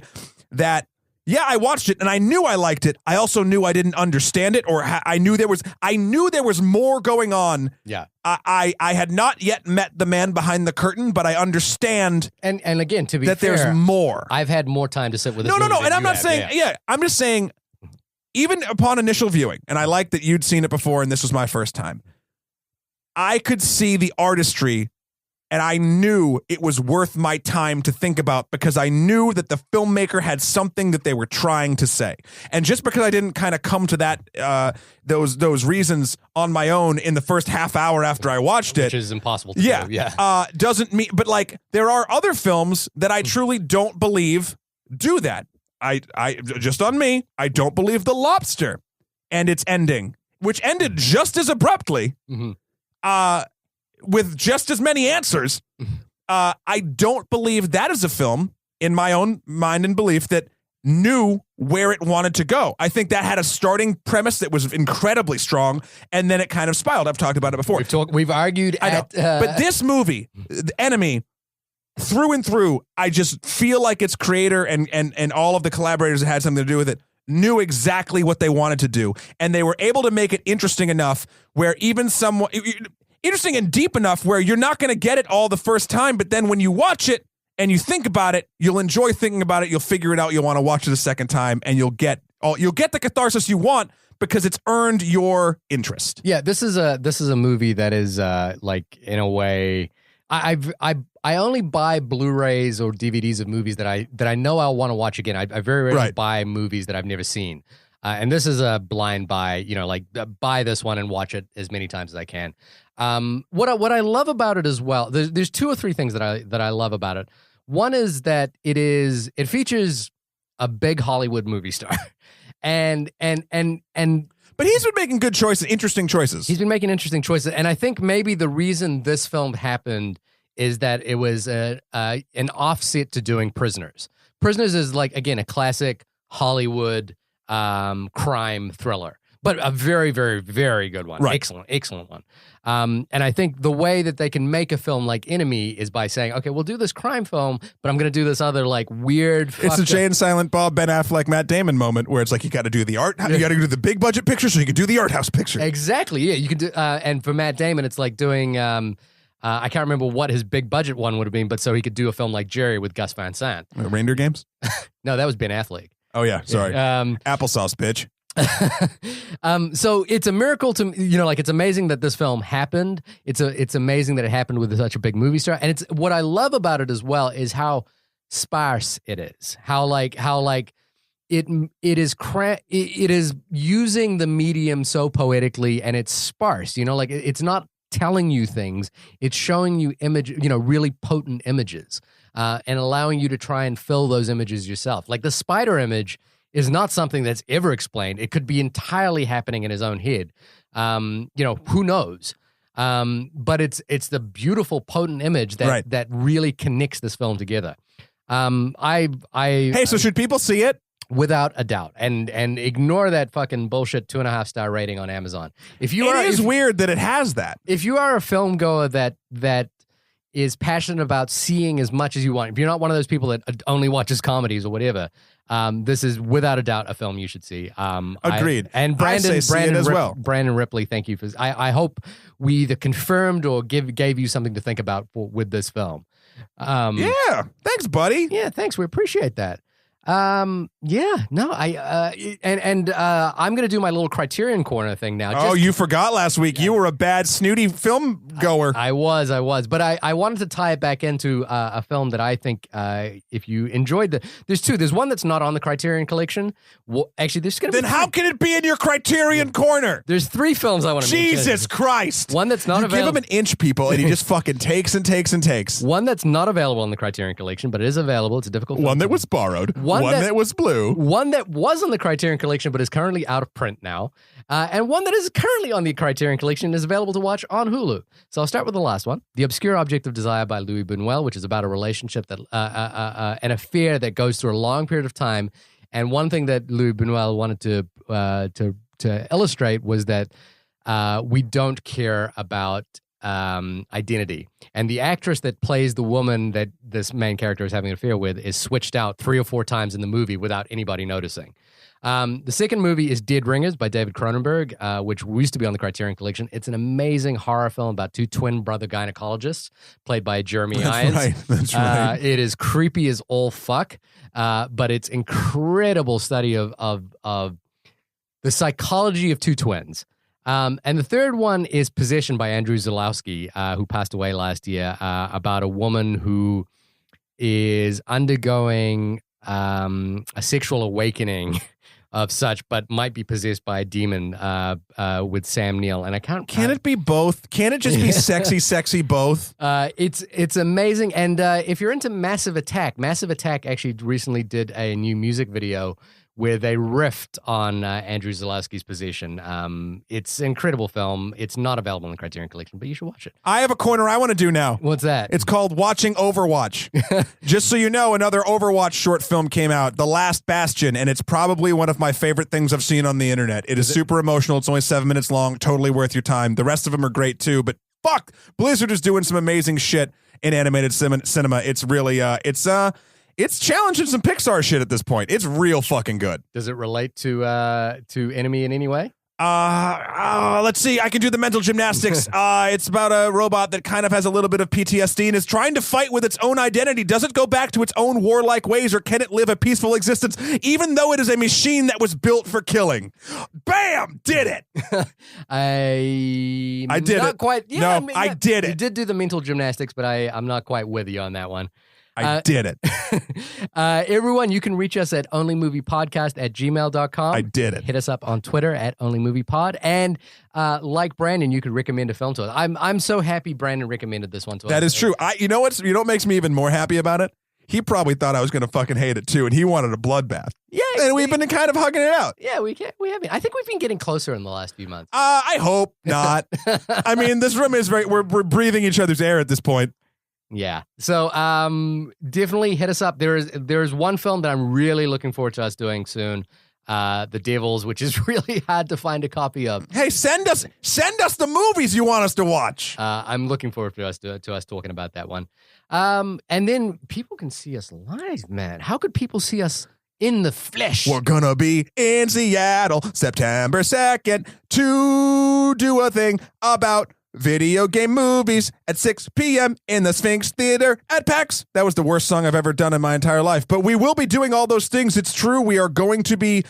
that, yeah, I watched it and I knew I liked it. I also knew I didn't understand it, or I knew there was more going on. Yeah. I had not yet met the man behind the curtain, but I understand. And again, to be that fair, there's more. I've had more time to sit with this. No. And I'm not saying, I'm just saying, even upon initial viewing, and I like that you'd seen it before and this was my first time, I could see the artistry. And I knew it was worth my time to think about because I knew that the filmmaker had something that they were trying to say. And just because I didn't kind of come to that those reasons on my own in the first half hour after I watched it, which is impossible to do. Yeah. Doesn't mean, but like there are other films that I truly don't believe do that. I just on me, I don't believe The Lobster and its ending, which ended just as abruptly. With just as many answers, I don't believe that is a film, in my own mind and belief, that knew where it wanted to go. I think that had a starting premise that was incredibly strong, and then it kind of spiraled. I've talked about it before. We've argued. But this movie, The Enemy, through and through, I just feel like its creator and all of the collaborators that had something to do with it knew exactly what they wanted to do, and they were able to make it interesting enough where even someone interesting and deep enough where you're not going to get it all the first time, but then when you watch it and you think about it, you'll enjoy thinking about it. You'll figure it out. You'll want to watch it a second time, and you'll get the catharsis you want because it's earned your interest. Yeah, this is a movie that is like, in a way, I only buy Blu-rays or DVDs of movies that I know I'll want to watch again. I very rarely buy movies that I've never seen. And this is a blind buy, buy this one and watch it as many times as I can. What I love about it as well, there's two or three things that I love about it. One is that it features a big Hollywood movie star. But he's been making good choices, interesting choices. He's been making interesting choices. And I think maybe the reason this film happened is that it was an offset to doing Prisoners. Prisoners is, like, again, a classic Hollywood crime thriller, but a very, very, very good one. Right. Excellent one. And I think the way that they can make a film like Enemy is by saying, okay, we'll do this crime film, but I'm going to do this other, like, weird. It's a Jay and Silent Bob, Ben Affleck, Matt Damon moment where it's like you got to do the art, you got to do the big budget picture so you can do the art house picture. Exactly. Yeah, you can do. And for Matt Damon, it's like doing. I can't remember what his big budget one would have been, but so he could do a film like Jerry with Gus Van Sant. Reindeer Games? No, that was Ben Affleck. Oh yeah, sorry. Applesauce, bitch. So it's a miracle to it's amazing that this film happened. It's amazing that it happened with such a big movie star, and it's what I love about it as well is how sparse it is. How it is using the medium so poetically, and it's sparse. It's not telling you things; it's showing you really potent images, and allowing you to try and fill those images yourself. Like the spider image is not something that's ever explained. It could be entirely happening in his own head. Who knows? But it's the beautiful, potent image that really connects this film together. So should people see it? Without a doubt, and ignore that fucking bullshit 2.5-star rating on Amazon. It is weird that it has that. If you are a film goer that is passionate about seeing as much as you want, if you're not one of those people that only watches comedies or whatever, this is without a doubt a film you should see. Agreed. And Brandon Ripley, thank you for. I hope we either confirmed or gave you something to think about with this film. Yeah, thanks, buddy. Yeah, thanks. We appreciate that. I'm gonna do my little Criterion Corner thing now. You forgot last week. You were a bad snooty film goer. I was, but I wanted to tie it back into a film that I think if you enjoyed there's one that's not on the Criterion Collection. Well, actually, there's gonna. Then how can it be in your Criterion Corner? There's 3 films I want to mention. Jesus Christ! One that's not available. Give him an inch, people, and he just fucking takes and takes and takes. One that's not available on the Criterion Collection, but it is available. It's a difficult film. One that was borrowed. One that was blue. One that was on the Criterion Collection but is currently out of print now. And one that is currently on the Criterion Collection and is available to watch on Hulu. So I'll start with the last one. The Obscure Object of Desire by Louis Buñuel, which is about a relationship that an affair that goes through a long period of time. And one thing that Louis Buñuel wanted to illustrate was that we don't care about identity. And the actress that plays the woman that this main character is having an affair with is switched out 3 or 4 times in the movie without anybody noticing. The second movie is Dead Ringers by David Cronenberg, which used to be on the Criterion Collection. It's an amazing horror film about 2 twin brother gynecologists played by Jeremy Irons. That's right. It is creepy as all fuck, but it's incredible study of the psychology of 2 twins. And the third one is Possession by Andrew Zulawski, who passed away last year, about a woman who is undergoing a sexual awakening of such, but might be possessed by a demon with Sam Neill. And I can't... Can it be both? Can it just be sexy both? It's amazing. And if you're into Massive Attack actually recently did a new music video where they riffed on Andrew Zulawski's Possession. It's an incredible film. It's not available in the Criterion Collection, but you should watch it. I have a corner I want to do now. What's that? It's called Watching Overwatch. Just so you know, another Overwatch short film came out, The Last Bastion, and it's probably one of my favorite things I've seen on the internet. It is super emotional. It's only 7 minutes long, totally worth your time. The rest of them are great too, but fuck, Blizzard is doing some amazing shit in animated cinema. It's really, it's challenging some Pixar shit at this point. It's real fucking good. Does it relate to Enemy in any way? Let's see. I can do the mental gymnastics. It's about a robot that kind of has a little bit of PTSD and is trying to fight with its own identity. Does it go back to its own warlike ways, or can it live a peaceful existence, even though it is a machine that was built for killing? Bam! Did it. I did not it. Quite. Yeah, no, I, mean, I did it. You did do the mental gymnastics, but I'm not quite with you on that one. I did it. Everyone, you can reach us at onlymoviepodcast@gmail.com. I did it. Hit us up on Twitter at onlymoviepod. And like Brandon, you could recommend a film to us. I'm so happy Brandon recommended this one to us. That is true. You know what makes me even more happy about it? He probably thought I was going to fucking hate it too, and he wanted a bloodbath. Yeah. And we've been kind of hugging it out. Yeah, we have been. I think we've been getting closer in the last few months. I hope not. I mean, this room is we're breathing each other's air at this point. Yeah. So definitely hit us up. There's one film that I'm really looking forward to us doing soon. The Devils, which is really hard to find a copy of. Hey, send us the movies you want us to watch. I'm looking forward to us talking about that one. And then people can see us live, man. How could people see us in the flesh? We're gonna be in Seattle, September 2nd, to do a thing about video game movies at 6 p.m. in the Sphinx Theater at PAX. That was the worst song I've ever done in my entire life. But we will be doing all those things. It's true. We are going to be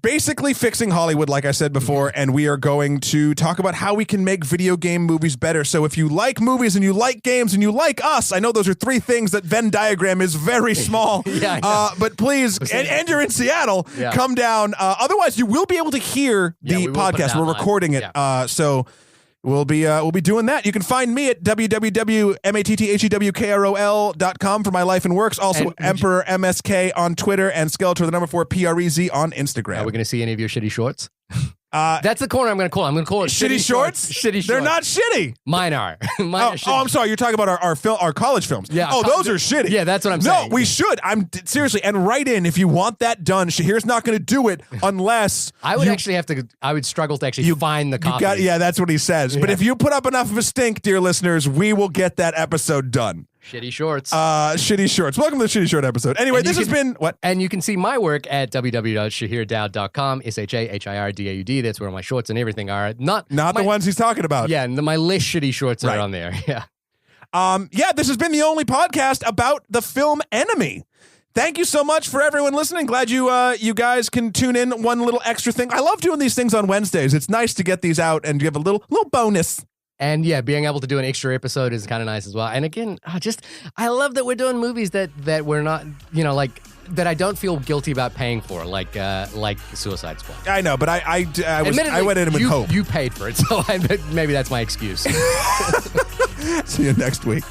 basically fixing Hollywood, like I said before, and we are going to talk about how we can make video game movies better. So if you like movies and you like games and you like us, I know those are three things that Venn diagram is very small. Yeah, but please, and you're in Seattle, come down. Otherwise, you will be able to hear the podcast. We're recording it. So we'll be doing that. You can find me at www.matthetewkrol.com for my life and works. Also, Emperor MSK on Twitter and Skeletor, the number 4 PREZ on Instagram. Are we going to see any of your shitty shorts? That's the corner I'm going to call. I'm going to call it shitty shorts. Shitty shorts. They're not shitty. Mine are. I'm sorry. You're talking about our college films. Yeah. Those are shitty. Yeah, that's what I'm saying. No, we should. Seriously. And write in if you want that done. Shahir's not going to do it unless I would actually have to. I would struggle to actually find the copy. Yeah, that's what he says. Yeah. But if you put up enough of a stink, dear listeners, we will get that episode done. Shitty shorts. Shitty shorts. Welcome to the Shitty Short episode. Anyway, this has been what? And you can see my work at www.shahirdaud.com. SHAHIRDAUD. That's where my shorts and everything are. Not the ones he's talking about. Yeah, my less shitty shorts are on there. Yeah. This has been the only podcast about the film Enemy. Thank you so much for everyone listening. Glad you guys can tune in. One little extra thing. I love doing these things on Wednesdays. It's nice to get these out and give a little bonus. And yeah, being able to do an extra episode is kind of nice as well. And again, I love that we're doing movies that we're not, like that I don't feel guilty about paying for, like Suicide Squad. I know, but I went in with hope. You paid for it, so maybe that's my excuse. See you next week.